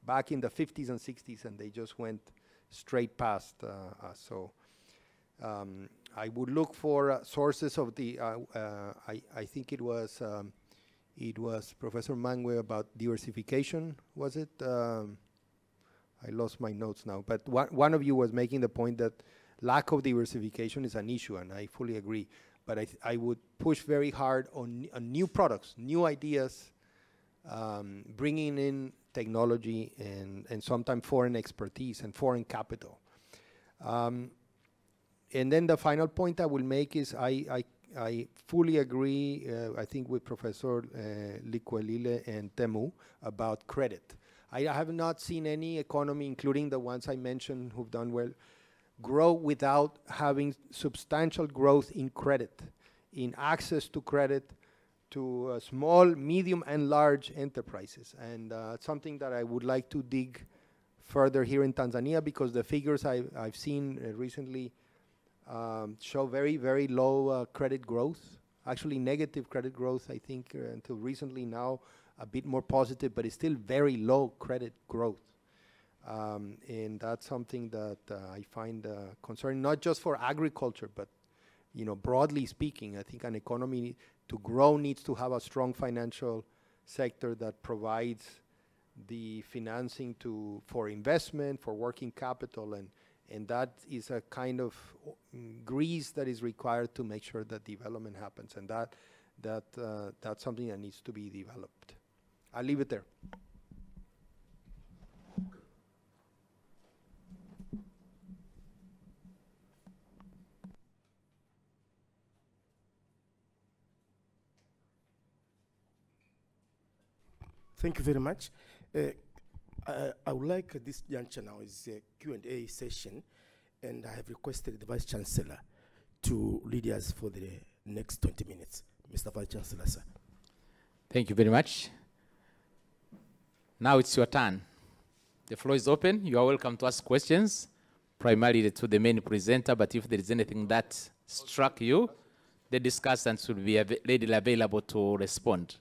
back in the 50s and 60s, and they just went straight past us. So I would look for sources of the, I think it was Professor Mangwe about diversification, was it? I lost my notes now, but one of you was making the point that lack of diversification is an issue, and I fully agree. But I would push very hard on new products, new ideas, bringing in technology and sometimes foreign expertise and foreign capital. And then the final point I will make is I fully agree, I think, with Professor Likwelile and Temu about credit. I have not seen any economy, including the ones I mentioned who've done well, grow without having substantial growth in credit, in access to credit to small, medium, and large enterprises. And something that I would like to dig further here in Tanzania, because the figures I've seen recently show very, very low credit growth, actually negative credit growth, I think, until recently. Now a bit more positive, but it's still very low credit growth. And that's something that I find concerning, not just for agriculture, but broadly speaking. I think an economy to grow needs to have a strong financial sector that provides the financing for investment, for working capital, and that is a kind of grease that is required to make sure that development happens, and that's something that needs to be developed. I'll leave it there. Thank you very much. I would like this juncture now is a Q&A session, and I have requested the Vice Chancellor to lead us for the next 20 minutes. Mr. Vice Chancellor, sir. Thank you very much. Now it's your turn. The floor is open. You are welcome to ask questions. primarily to the main presenter, but if there is anything that struck you, the discussants will be readily available to respond.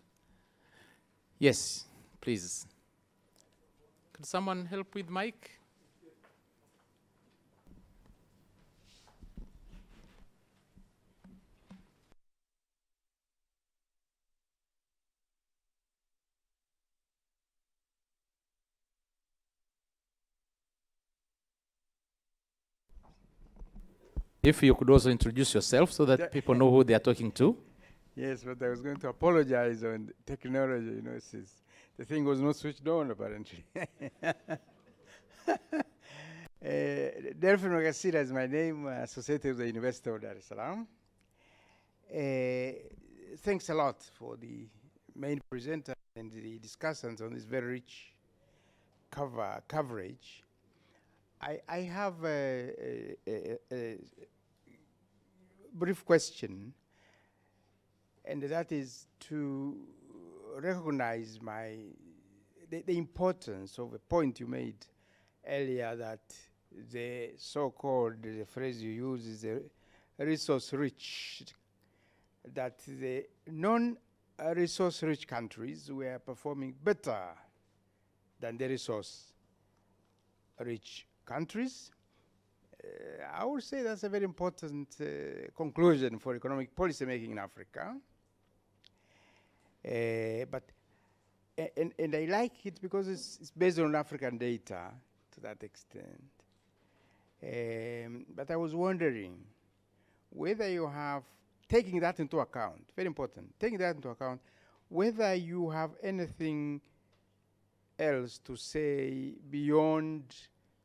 Yes, please. Could someone help with mic? If you could also introduce yourself so that people know who they are talking to. Yes, but I was going to apologize on technology. You know, the thing was not switched on, apparently. Delphin Wakasira is my name, associated with the University of Dar es Salaam. Thanks a lot for the main presenter and the discussants on this very rich coverage. I have a brief question, and that is to recognize the importance of a point you made earlier, that the so-called, the phrase you use is resource rich, that the non-resource rich countries were performing better than the resource rich countries. I would say that's a very important conclusion for economic policy making in Africa. And I like it because it's based on African data to that extent. But I was wondering whether you have, taking that into account, very important, taking that into account, whether you have anything else to say beyond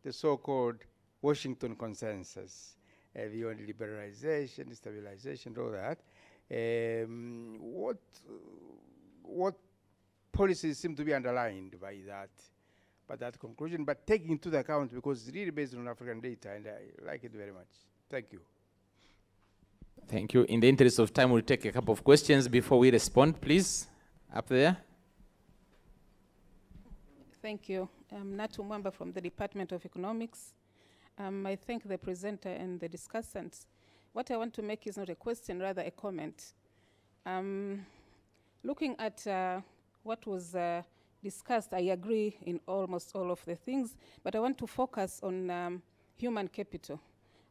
the so-called Washington consensus, beyond liberalization, stabilization, all that. What policies seem to be underlined by that conclusion, but taking into account, because it's really based on African data, and I like it very much. Thank you. Thank you. In the interest of time, we'll take a couple of questions before we respond, please. Up there. Thank you. I'm Natu Mwamba from the Department of Economics. I thank the presenter and the discussants. What I want to make is not a question, rather a comment. Looking at what was discussed, I agree in almost all of the things, but I want to focus on human capital.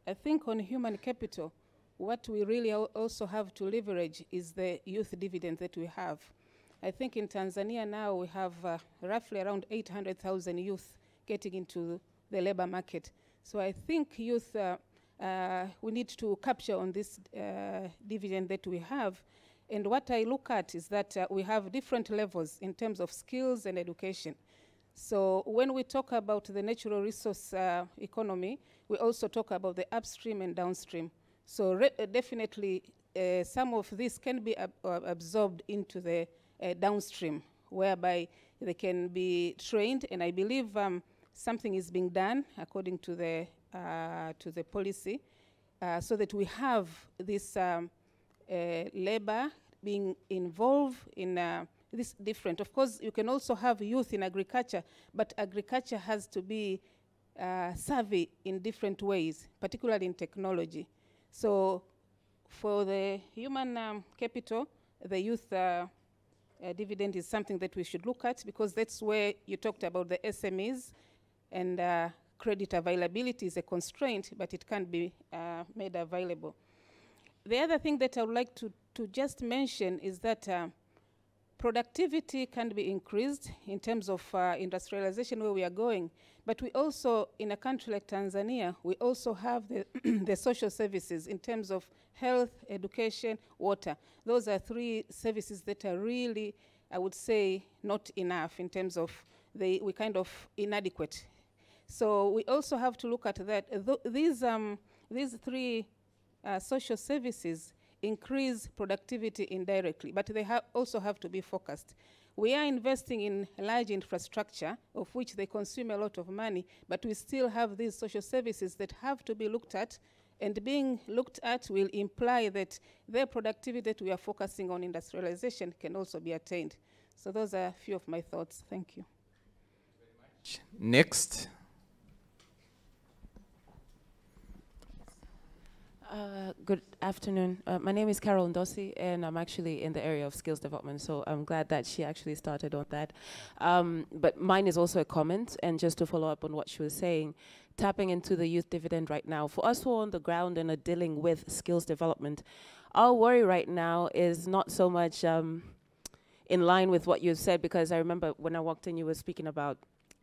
I think on human capital, what we really also have to leverage is the youth dividend that we have. I think in Tanzania now we have roughly around 800,000 youth getting into the labor market. So I think youth, we need to capture on this dividend that we have. And what I look at is that we have different levels in terms of skills and education. So when we talk about the natural resource economy, we also talk about the upstream and downstream. So definitely some of this can be absorbed into the downstream, whereby they can be trained, and I believe something is being done according to the policy, so that we have this labor being involved in this different. Of course, you can also have youth in agriculture, but agriculture has to be savvy in different ways, particularly in technology. So for the human capital, the youth dividend is something that we should look at, because that's where you talked about the SMEs, and credit availability is a constraint, but it can be made available. The other thing that I would like to just mention is that productivity can be increased in terms of industrialization where we are going, but we also, in a country like Tanzania, we also have the, the social services in terms of health, education, water. Those are three services that are really, I would say, not enough in terms of we're kind of inadequate. So we also have to look at that. These three social services increase productivity indirectly, but they also have to be focused. We are investing in large infrastructure, of which they consume a lot of money, but we still have these social services that have to be looked at, and being looked at will imply that their productivity that we are focusing on industrialization can also be attained. So those are a few of my thoughts. Thank you. Next. Good afternoon. My name is Carol Ndosi, and I'm actually in the area of skills development, so I'm glad that she actually started on that. But mine is also a comment, and just to follow up on what she was saying, tapping into the youth dividend right now. For us who are on the ground and are dealing with skills development, our worry right now is not so much in line with what you said, because I remember when I walked in, you were speaking about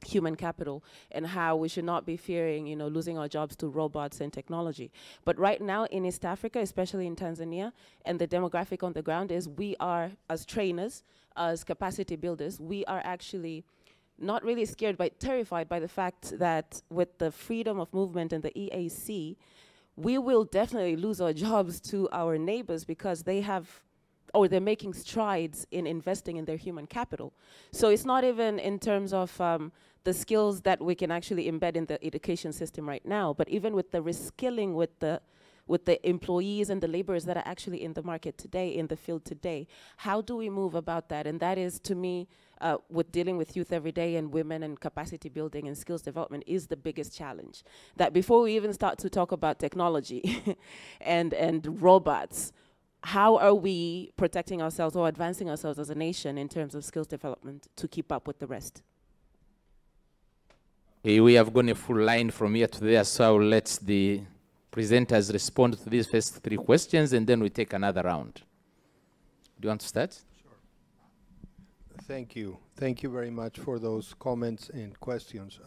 human capital and how we should not be fearing, losing our jobs to robots and technology. But right now in East Africa, especially in Tanzania, and the demographic on the ground is we are, as trainers, as capacity builders, we are actually not really scared but terrified by the fact that with the freedom of movement and the EAC, we will definitely lose our jobs to our neighbors because they have, or they're making strides in investing in their human capital. So it's not even in terms of the skills that we can actually embed in the education system right now, but even with the reskilling with the employees and the laborers that are actually in the market today, in the field today. How do we move about that? And that is, to me, with dealing with youth every day and women and capacity building and skills development is the biggest challenge. That before we even start to talk about technology and robots, how are we protecting ourselves or advancing ourselves as a nation in terms of skills development to keep up with the rest? Okay, we have gone a full line from here to there, so I'll let the presenters respond to these first 3 questions, and then we take another round. Do you want to start? Sure. Thank you. Thank you very much for those comments and questions.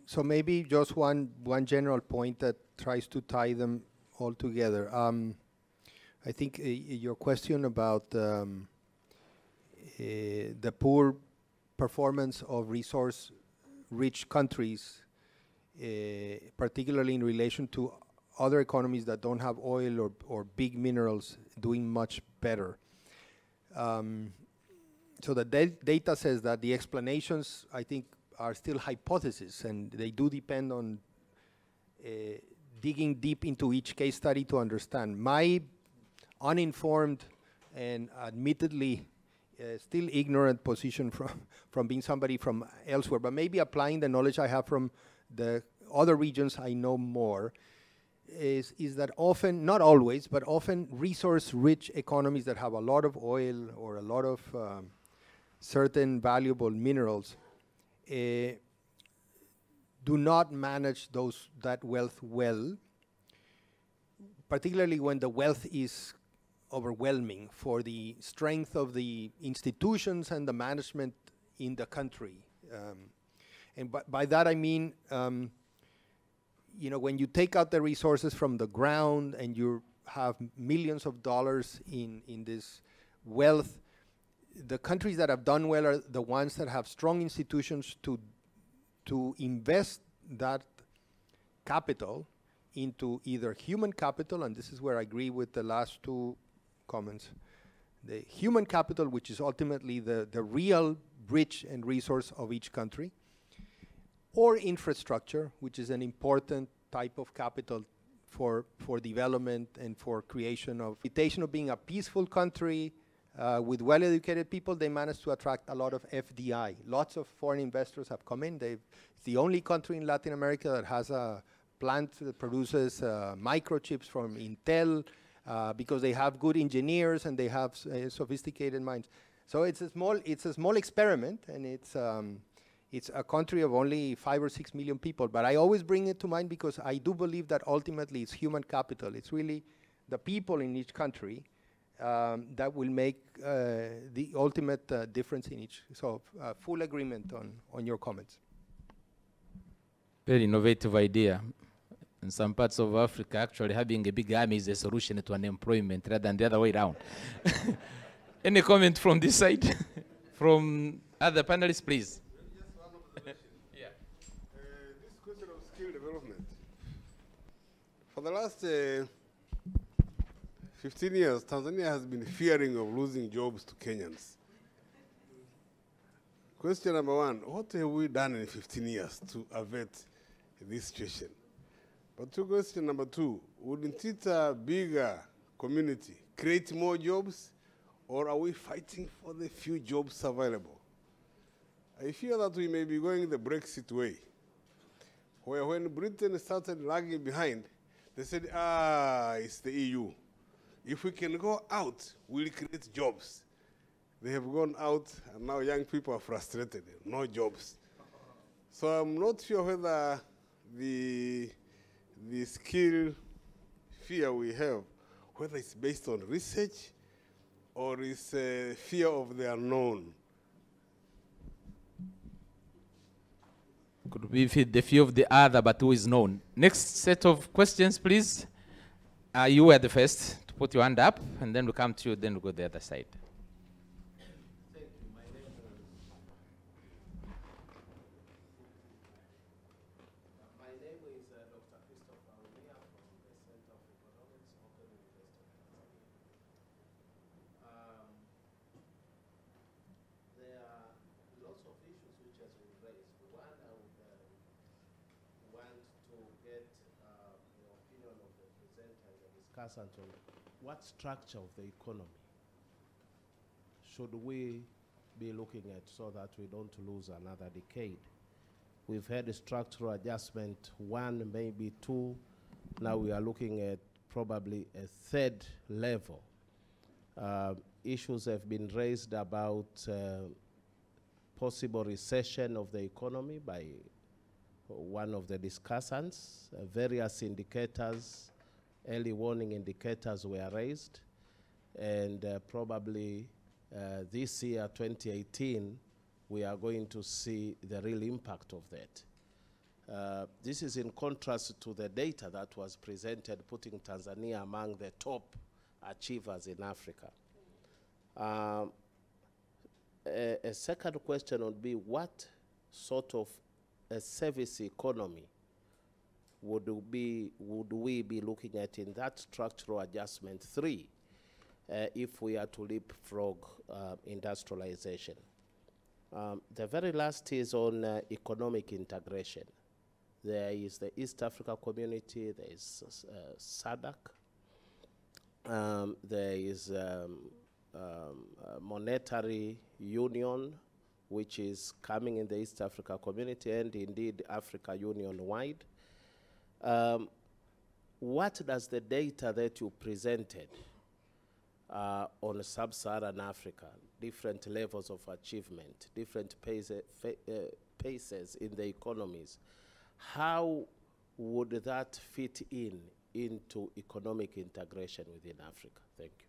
So maybe just one general point that tries to tie them all together. I think your question about the poor performance of resource-rich countries, particularly in relation to other economies that don't have oil or big minerals doing much better. So the data says that the explanations, I think, are still hypotheses, and they do depend on digging deep into each case study to understand. My uninformed and admittedly still ignorant position from being somebody from elsewhere, but maybe applying the knowledge I have from the other regions I know more, is that often, not always, but often resource-rich economies that have a lot of oil or a lot of certain valuable minerals do not manage that wealth well, particularly when the wealth is overwhelming for the strength of the institutions and the management in the country. And by that I mean, when you take out the resources from the ground and you have millions of dollars in this wealth, the countries that have done well are the ones that have strong institutions to invest that capital into either human capital, and this is where I agree with the last 2 comments, the human capital, which is ultimately the real rich and resource of each country, or infrastructure, which is an important type of capital for development and for creation of reputation of being a peaceful country with well-educated people. They managed to attract a lot of FDI. Lots of foreign investors have come in. It's the only country in Latin America that has a plant that produces microchips from Intel, because they have good engineers and they have sophisticated minds. So it's a small experiment, and it's a country of only 5 or 6 million people. But I always bring it to mind because I do believe that ultimately it's human capital. It's really the people in each country that will make the ultimate difference in each. So full agreement on your comments. Very innovative idea. In some parts of Africa, actually having a big army is a solution to unemployment rather than the other way around. Any comment from this side? From other panelists, please. Just one observation. Yeah. This question of skill development. For the last 15 years, Tanzania has been fearing of losing jobs to Kenyans. Question number 1, what have we done in 15 years to avert this situation? But to question number 2, wouldn't it a bigger community create more jobs, or are we fighting for the few jobs available? I fear that we may be going the Brexit way, where when Britain started lagging behind, they said, it's the EU. If we can go out, we'll create jobs. They have gone out, and now young people are frustrated, no jobs. So I'm not sure whether the skill fear we have, whether it's based on research or is fear of the unknown. Could be the fear of the other, but who is known. Next set of questions, please. You were the first to put your hand up, and then we come to you, then we go the other side. Thank you. My name is Dr. Christopher Dunia from the Center of Economics, Open University of Tanzania. There are lots of issues which have been raised. One, I would want to get the opinion of the presenter and the discussant on what structure of the economy should we be looking at so that we don't lose another decade. We've had a structural adjustment, 1, maybe 2. Now we are looking at probably a 3rd level. Issues have been raised about possible recession of the economy by one of the discussants. Various indicators, early warning indicators were raised. And probably this year, 2018, we are going to see the real impact of that. This is in contrast to the data that was presented, putting Tanzania among the top achievers in Africa. A second question would be, what sort of a service economy would we be looking at in that structural adjustment 3 if we are to leapfrog industrialization? The very last is on economic integration. There is the East Africa Community, there is SADC, there is monetary union, which is coming in the East Africa Community, and indeed Africa Union-wide. What does the data that you presented on sub-Saharan Africa, different levels of achievement, different paces in the economies, how would that fit into economic integration within Africa? Thank you.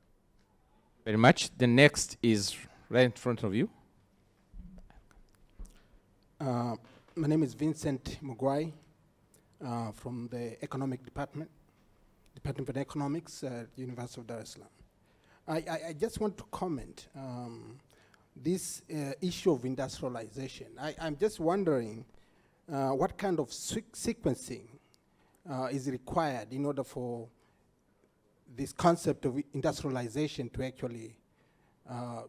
Very much. The next is right in front of you. My name is Vincent Mugwai from the Economic Department of Economics at University of Dar es Salaam. I just want to comment this issue of industrialization. I'm just wondering what kind of sequencing is required in order for this concept of industrialization to actually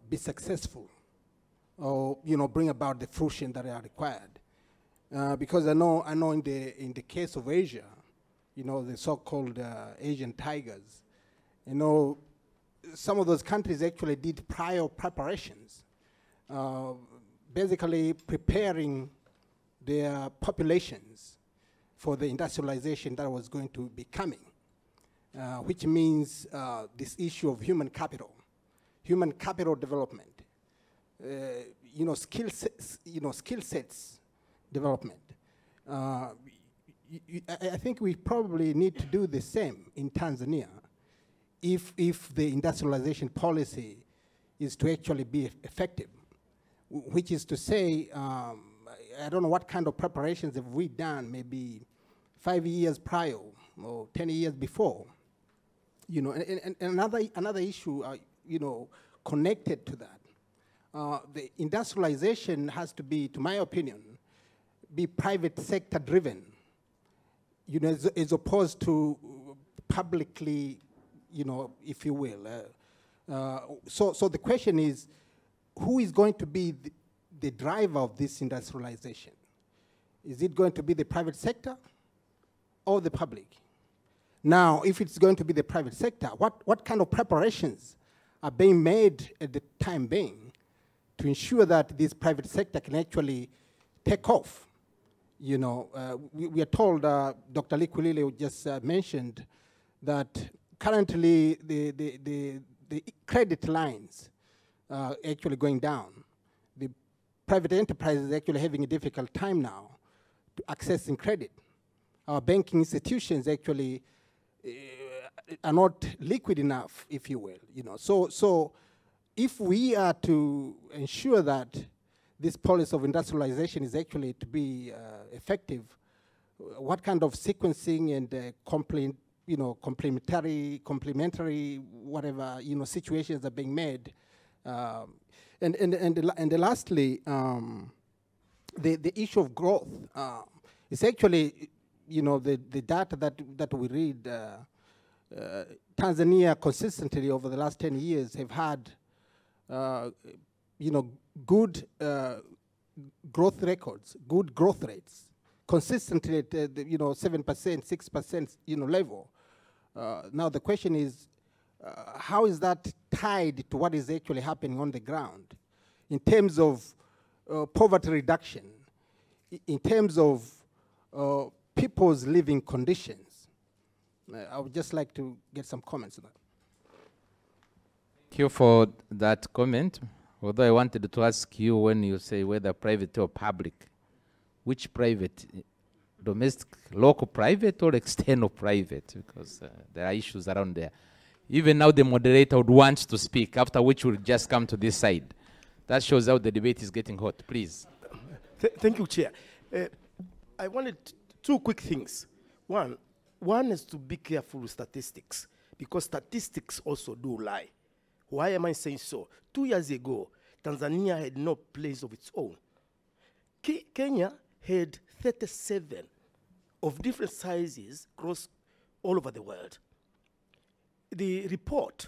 be successful, or bring about the fruition that are required. Because I know in the case of Asia, the so-called Asian tigers, some of those countries actually did prior preparations, basically preparing their populations for the industrialization that was going to be coming, which means this issue of human capital development, skill sets development. I think we probably need to do the same in Tanzania if the industrialization policy is to actually be effective, which is to say, I don't know what kind of preparations have we done, maybe 5 years prior or 10 years before. And another issue, connected to that, the industrialization has to be, to my opinion, be private sector driven, as opposed to publicly, if you will. So the question is, who is going to be the driver of this industrialization? Is it going to be the private sector or the public? Now, if it's going to be the private sector, what kind of preparations are being made at the time being to ensure that this private sector can actually take off, You know, we are told, Dr. Likulile just mentioned that currently the credit lines are actually going down. The private enterprise is actually having a difficult time now to accessing credit. Our banking institutions actually are not liquid enough, if you will. You know, so if we are to ensure that this policy of industrialization is actually to be effective, what kind of sequencing and complementary, whatever, you know, situations are being made. And lastly, the issue of growth is actually, you know, the data that we read, Tanzania consistently over the last 10 years have had, you know, good growth records, good growth rates, consistently at the, you know, 7%, 6%, you know, level. Now the question is, how is that tied to what is actually happening on the ground in terms of poverty reduction, in terms of people's living conditions? I would just like to get some comments on that. Thank you for that comment. Although I wanted to ask you, when you say whether private or public, which private? Domestic, local private or external private? Because there are issues around there. Even now the moderator would want to speak, after which we'll just come to this side. That shows how the debate is getting hot. Please. Thank you, Chair. I wanted two quick things. One is to be careful with statistics, because statistics also do lie. Why am I saying so? 2 years ago, Tanzania had no place of its own. Kenya had 37 of different sizes across all over the world. The report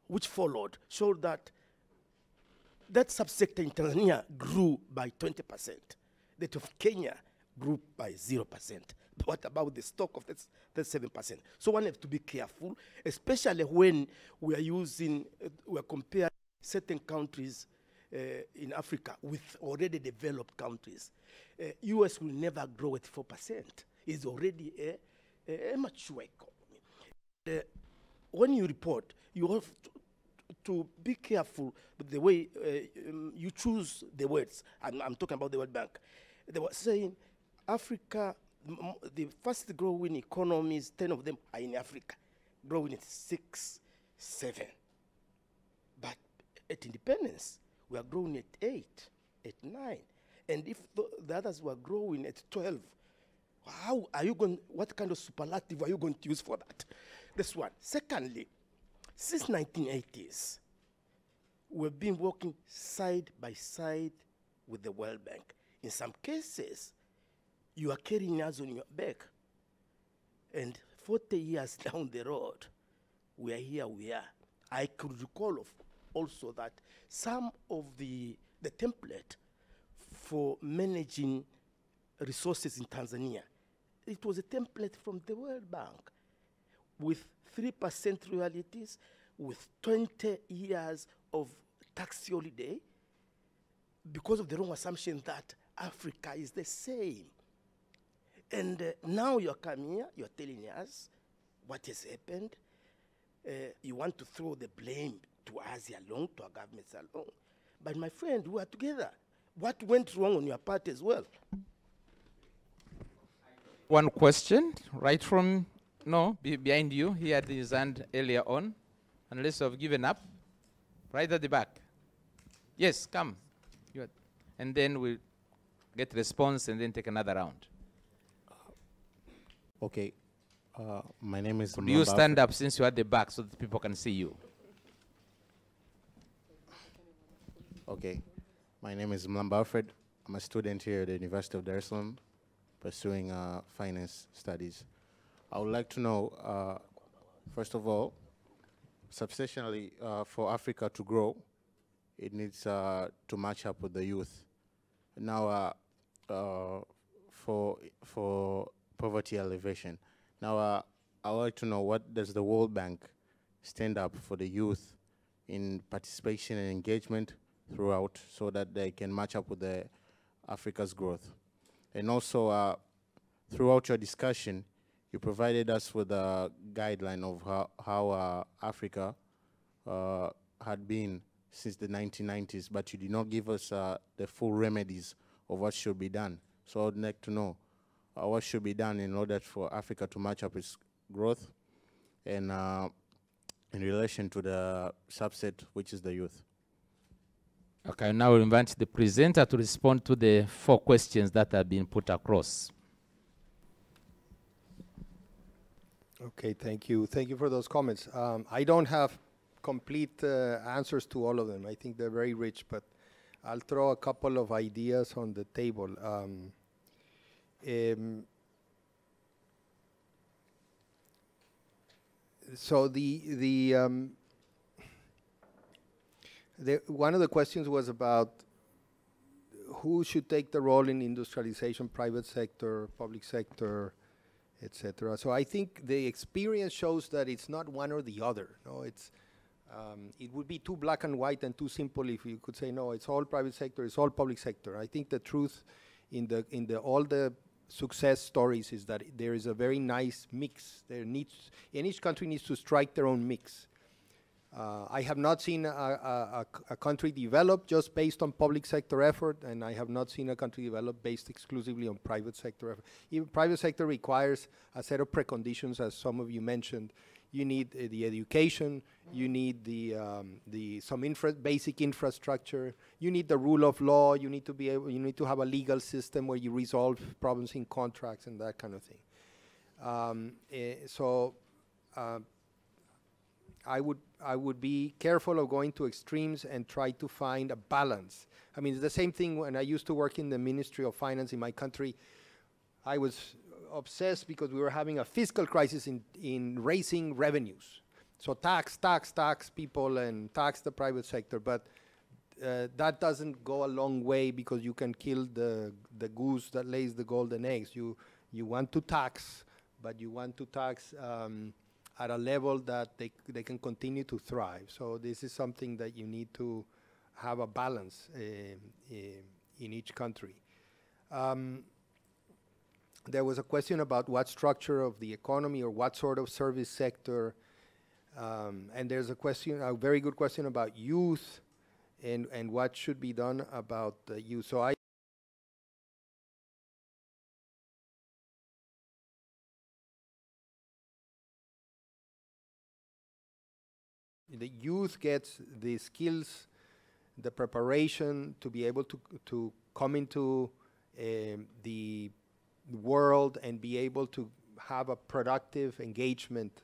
which followed showed that that subsector in Tanzania grew by 20%. That of Kenya grew by 0%. But what about the stock of that 7%? So one has to be careful, especially when we are using, we are comparing certain countries in Africa with already developed countries. US will never grow at 4%. It's already a mature economy. When you report, you have to be careful with the way you choose the words. I'm talking about the World Bank. They were saying Africa, the fast growing economies, 10 of them are in Africa, growing at 6, 7. But at independence, we are growing at 8, at 9. And if the others were growing at 12, how are you going, what kind of superlative are you going to use for that? That's one. Secondly, since 1980s, we've been working side by side with the World Bank. In some cases, you are carrying us on your back. And 40 years down the road, we are here, we are. I could recall also that some of the template for managing resources in Tanzania, it was a template from the World Bank with 3% royalties, with 20 years of tax holiday, because of the wrong assumption that Africa is the same. And now you're coming here, you're telling us what has happened. You want to throw the blame to us alone, to our governments alone. But my friend, we are together. What went wrong on your part as well? One question, right from, no, behind you. He had his hand earlier on. Unless you have given up. Right at the back. Yes, come. And then we'll get response and then take another round. Okay. My name is... Could you stand up since you're at the back so that people can see you? Okay. My name is Mlamba Alfred. I'm a student here at the University of Dar es Salaam, pursuing finance studies. I would like to know, first of all, substantially for Africa to grow, it needs to match up with the youth. Now, for poverty elevation. Now, I would like to know, what does the World Bank stand up for the youth in participation and engagement throughout, so that they can match up with the Africa's growth? And also, throughout your discussion, you provided us with a guideline of how Africa had been since the 1990s, but you did not give us the full remedies of what should be done. So I would like to know what should be done in order for Africa to match up its growth and in relation to the subset, which is the youth. Okay, now we'll invite the presenter to respond to the 4 questions that have been put across. Okay, thank you. Thank you for those comments. I don't have complete answers to all of them. I think they're very rich, but I'll throw a couple of ideas on the table. So one of the questions was about who should take the role in industrialization, private sector, public sector, etc. So I think the experience shows that it's not one or the other. No, it would be too black and white and too simple if you could say no, it's all private sector, it's all public sector. I think the truth in all the success stories is that there is a very nice mix. And each country needs to strike their own mix. I have not seen a country develop just based on public sector effort, and I have not seen a country develop based exclusively on private sector effort. Even private sector requires a set of preconditions, as some of you mentioned. You need the education, you need some basic infrastructure, you need the rule of law, you need to have a legal system where you resolve problems in contracts and that kind of thing. I would be careful of going to extremes and try to find a balance. I mean, it's the same thing when I used to work in the Ministry of Finance in my country. I was obsessed because we were having a fiscal crisis in raising revenues. So tax people and tax the private sector, but that doesn't go a long way because you can kill the goose that lays the golden eggs. You want to tax, but you want to tax at a level that they can continue to thrive. So this is something that you need to have a balance in each country. There was a question about what structure of the economy or what sort of service sector, and there's a very good question about youth and what should be done about youth. So the youth gets the skills, the preparation to be able to come into the world and be able to have a productive engagement,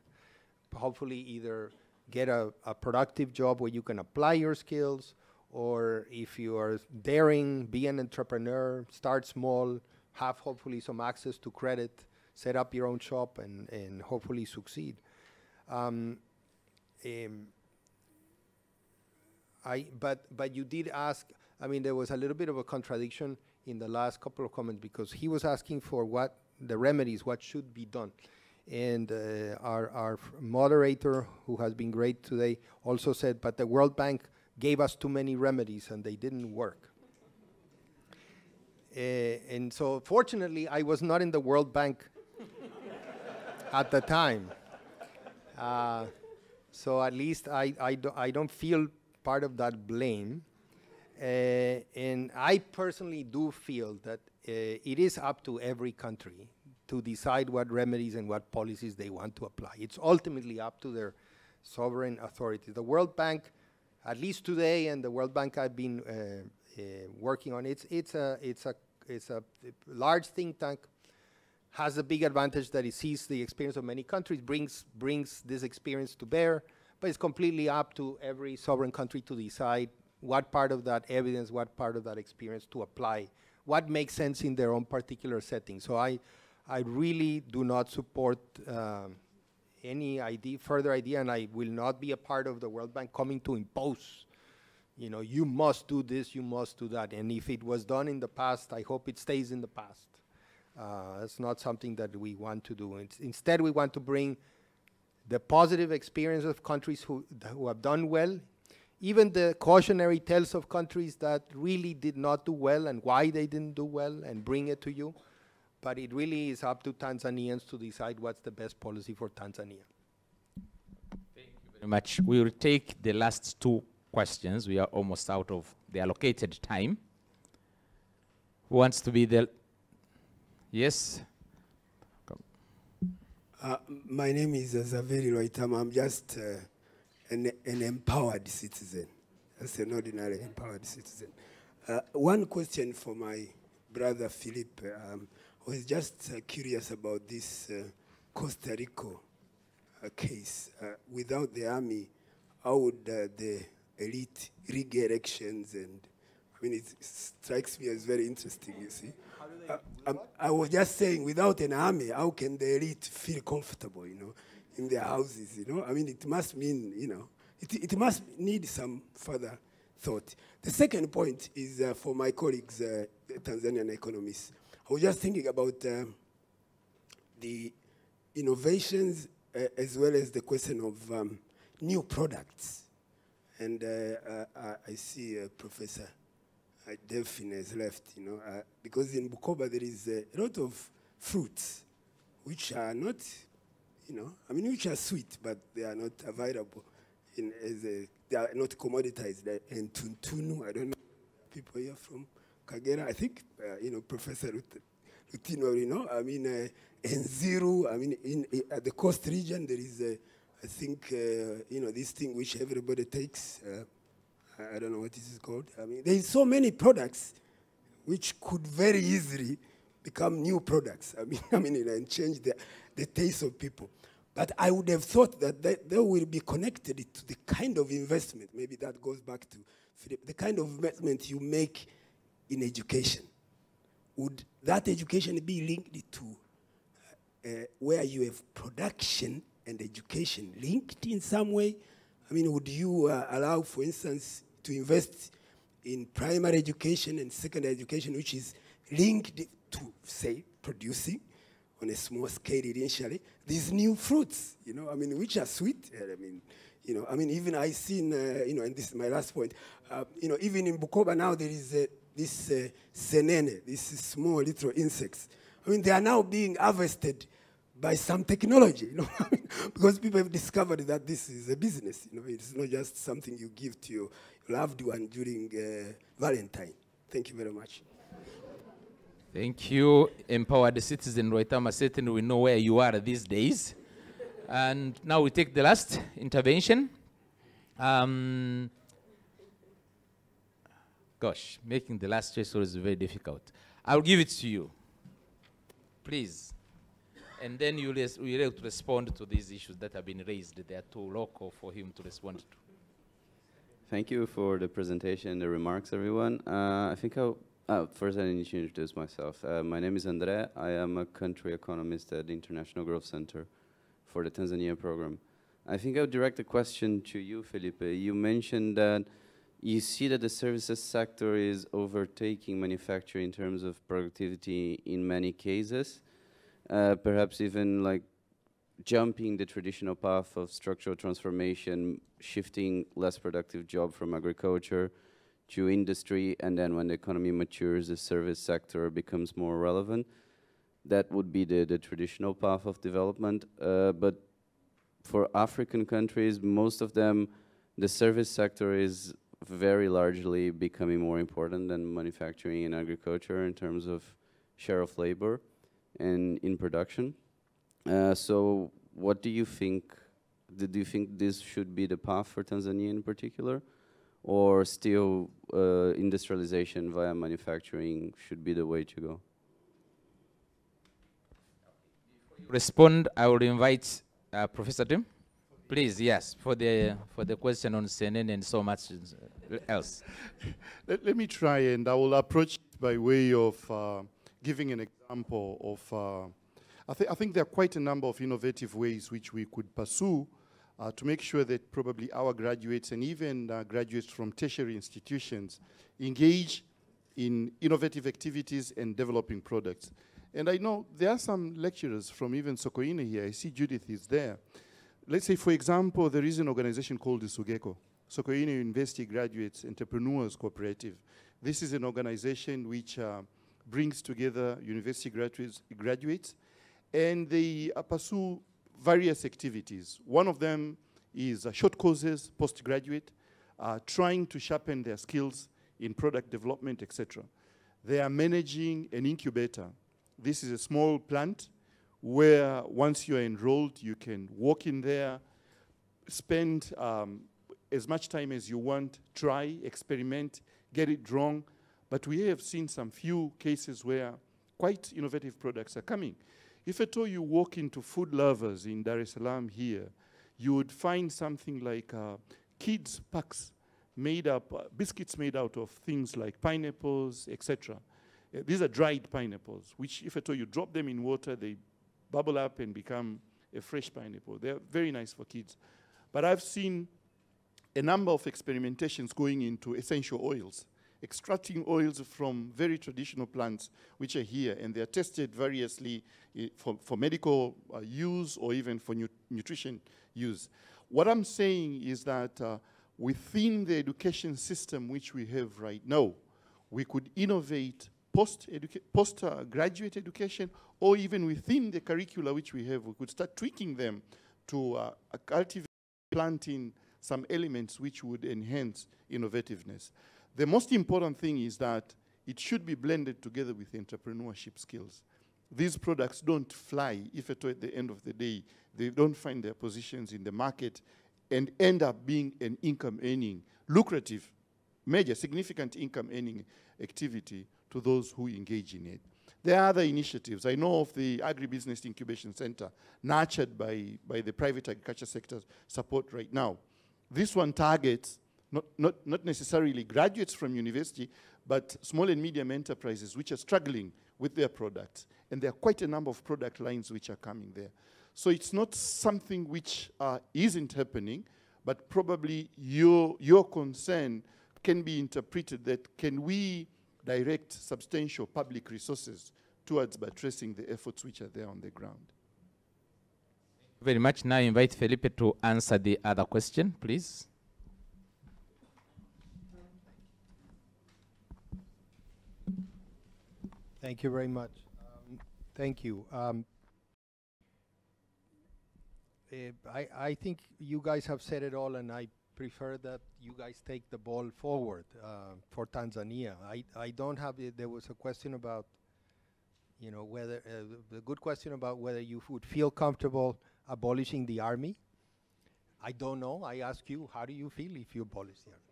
hopefully either get a productive job where you can apply your skills, or if you are daring, be an entrepreneur, start small, have hopefully some access to credit, set up your own shop and hopefully succeed. But you did ask, I mean, there was a little bit of a contradiction in the last couple of comments because he was asking for what the remedies, what should be done. And our moderator, who has been great today, also said, but the World Bank gave us too many remedies and they didn't work. And so fortunately, I was not in the World Bank at the time. So at least I don't feel part of that blame. And I personally do feel that it is up to every country to decide what remedies and what policies they want to apply. It's ultimately up to their sovereign authority. The World Bank, at least today, and the World Bank I've been working on, it's a large think tank, has a big advantage that it sees the experience of many countries, brings this experience to bear, but it's completely up to every sovereign country to decide what part of that evidence, what part of that experience to apply, what makes sense in their own particular setting. So I really do not support any further idea, and I will not be a part of the World Bank coming to impose, you know, you must do this, you must do that. And if it was done in the past, I hope it stays in the past. That's not something that we want to do. Instead, we want to bring the positive experience of countries who have done well even the cautionary tales of countries that really did not do well and why they didn't do well, and bring it to you. But it really is up to Tanzanians to decide what's the best policy for Tanzania. Thank you very much. We will take the last two questions. We are almost out of the allocated time. Who wants to be the... Yes? My name is Zaveri Loitama. I'm just an empowered citizen, as an ordinary empowered citizen. One question for my brother Philippe. I was just curious about this Costa Rica case. Without the army, how would the elite rig elections? And I mean, it strikes me as very interesting, you see. I was just saying, without an army, how can the elite feel comfortable, you know, in their houses, you know? I mean, it must mean, you know, it must need some further thought. The second point is for my colleagues, Tanzanian economists. I was just thinking about the innovations as well as the question of new products. And I see Professor Delphine has left, you know, because in Bukoba there is a lot of fruits which are not, you know, I mean, which are sweet, but they are not available they are not commoditized. And tuntunu, I don't know, people here from Kagera, I think, you know, Professor Lutino, you know, I mean, Nziru, I mean, at the coast region there is, I think, you know, this thing which everybody takes, I don't know what this is called. I mean, there is so many products which could very easily become new products. I mean, and change the taste of people. But I would have thought that they will be connected to the kind of investment. Maybe that goes back to Philippe, the kind of investment you make in education. Would that education be linked to where you have production and education linked in some way? I mean, would you allow, for instance, to invest in primary education and secondary education, which is linked to, say, producing on a small scale initially these new fruits, you know, I mean, which are sweet. I mean, you know, I mean, even I seen, you know, and this is my last point, you know, even in Bukoba now there is this senene, these small little insects. I mean, they are now being harvested by some technology, you know, because people have discovered that this is a business. You know, it's not just something you give to your loved one during Valentine. Thank you very much. Thank you, empowered citizen Roitama. Certainly we know where you are these days. And now we take the last intervention. Gosh, making the last choice is very difficult. I'll give it to you. Please. And then you'll be able to respond to these issues that have been raised. They are too local for him to respond to. Thank you for the presentation and the remarks, everyone. I think first I need to introduce myself. My name is Andre. I am a country economist at the International Growth Center for the Tanzania program. I think I'll direct a question to you, Felipe. You mentioned that you see that the services sector is overtaking manufacturing in terms of productivity in many cases. Perhaps even like jumping the traditional path of structural transformation, shifting less productive job from agriculture to industry, and then when the economy matures, the service sector becomes more relevant. That would be the traditional path of development. But for African countries, most of them, the service sector is very largely becoming more important than manufacturing and agriculture in terms of share of labor and in production. So what do you think? Do you think this should be the path for Tanzania in particular? Or still industrialization via manufacturing should be the way to go? Respond, I will invite Professor Tim. Please, yes, for the question on CNN and so much else. Let me try, and I will approach it by way of giving an example of, I think there are quite a number of innovative ways which we could pursue to make sure that probably our graduates and even graduates from tertiary institutions engage in innovative activities and developing products. And I know there are some lecturers from even Sokoine here. I see Judith is there. Let's say, for example, there is an organization called the Sugeko. Sokoine University Graduates Entrepreneurs Cooperative. This is an organization which brings together university graduates, and they pursue various activities. One of them is short courses, postgraduate, trying to sharpen their skills in product development, etc. They are managing an incubator. This is a small plant where once you're enrolled, you can walk in there, spend as much time as you want, try, experiment, get it wrong. But we have seen some few cases where quite innovative products are coming. If at all you walk into Food Lovers in Dar es Salaam here, you would find something like kids' packs made up, biscuits made out of things like pineapples, etc. These are dried pineapples, which if at all you drop them in water, they bubble up and become a fresh pineapple. They're very nice for kids. But I've seen a number of experimentations going into essential oils, extracting oils from very traditional plants which are here, and they're tested variously for medical use or even for nutrition use. What I'm saying is that within the education system which we have right now, we could innovate post-graduate education, or even within the curricula which we have, we could start tweaking them to cultivate, planting some elements which would enhance innovativeness. The most important thing is that it should be blended together with entrepreneurship skills. These products don't fly if at all at the end of the day they don't find their positions in the market and end up being an income-earning, lucrative, major, significant income-earning activity to those who engage in it. There are other initiatives. I know of the Agribusiness Incubation Center, nurtured by the private agriculture sector support right now. This one targets not necessarily graduates from university, but small and medium enterprises which are struggling with their products. And there are quite a number of product lines which are coming there. So it's not something which isn't happening, but probably your concern can be interpreted that can we direct substantial public resources towards buttressing the efforts which are there on the ground. Thank you very much. Now I invite Felipe to answer the other question, please. Thank you very much. Thank you. I think you guys have said it all, and I prefer that you guys take the ball forward for Tanzania. I don't have it. There was a question about, you know, whether the good question about whether you would feel comfortable abolishing the army. I don't know. I ask you, how do you feel if you abolish the army?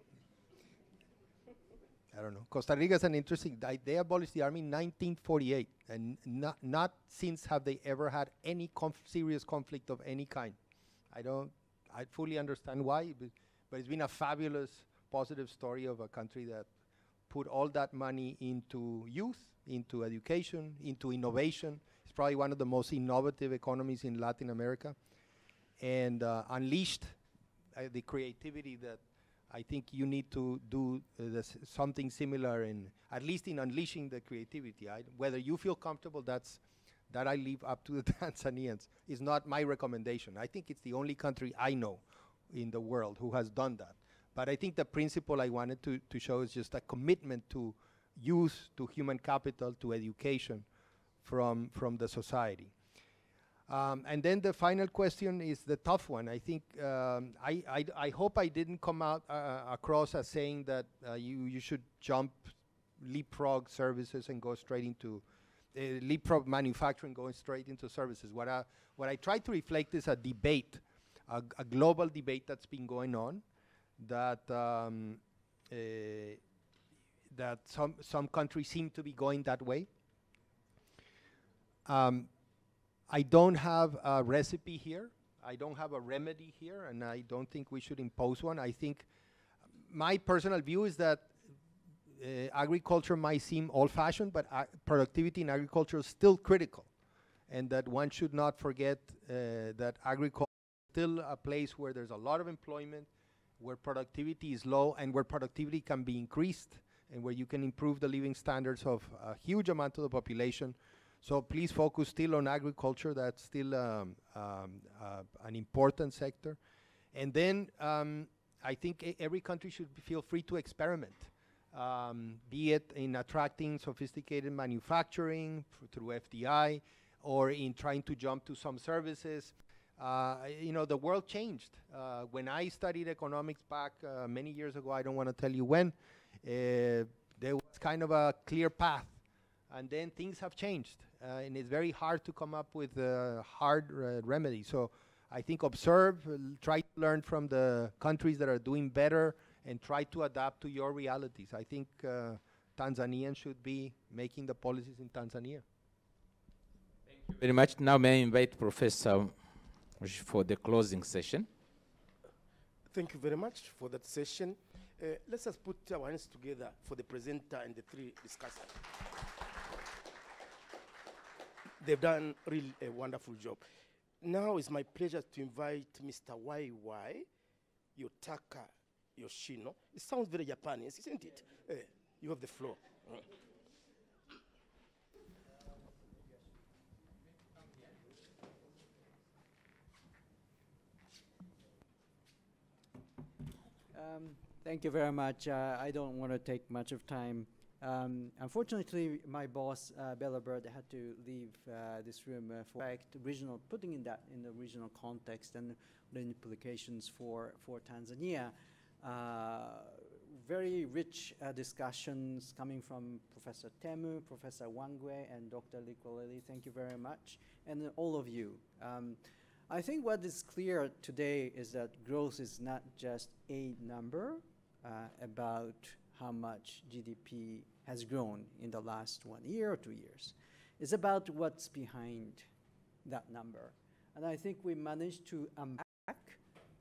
I don't know. Costa Rica is an interesting, they abolished the army in 1948, and not since have they ever had any serious conflict of any kind. I fully understand why, but it's been a fabulous, positive story of a country that put all that money into youth, into education, into innovation. It's probably one of the most innovative economies in Latin America, and unleashed the creativity that I think you need to do something similar, in at least in unleashing the creativity. Whether you feel comfortable, that I leave up to the Tanzanians. Is not my recommendation. I think it's the only country I know in the world who has done that. But I think the principle I wanted to show is just a commitment to youth, to human capital, to education from the society. And then the final question is the tough one. I think I hope I didn't come out across as saying that you should leapfrog services and go straight into leapfrog manufacturing, going straight into services. What I tried to reflect is a debate, a global debate that's been going on, that that some countries seem to be going that way. I don't have a recipe here. I don't have a remedy here, and I don't think we should impose one. I think my personal view is that agriculture might seem old-fashioned, but productivity in agriculture is still critical, and that one should not forget that agriculture is still a place where there's a lot of employment, where productivity is low, and where productivity can be increased, and where you can improve the living standards of a huge amount of the population. So please focus still on agriculture. That's still an important sector. And then I think every country should feel free to experiment, be it in attracting sophisticated manufacturing through FDI, or in trying to jump to some services. You know, the world changed. When I studied economics back many years ago, I don't want to tell you when, there was kind of a clear path. And then things have changed. And it's very hard to come up with a hard remedy. So I think observe, try to learn from the countries that are doing better, and try to adapt to your realities. I think Tanzanians should be making the policies in Tanzania. Thank you very much. Now may I invite Professor for the closing session. Thank you very much for that session. Let's just put our hands together for the presenter and the three discussants. They've done really a wonderful job. Now it's my pleasure to invite Mr. YY Yotaka Yoshino. It sounds very Japanese, isn't it? You have the floor. Thank you very much. I don't want to take much of time. Unfortunately, my boss, Bella Bird, had to leave this room for putting in the regional context and the implications for Tanzania. Very rich discussions coming from Professor Temu, Professor Wangwe, and Dr. Likoleli. Thank you very much, and all of you. I think what is clear today is that growth is not just a number about how much GDP has grown in the last 1 year or 2 years. It's about what's behind that number. And I think we managed to unpack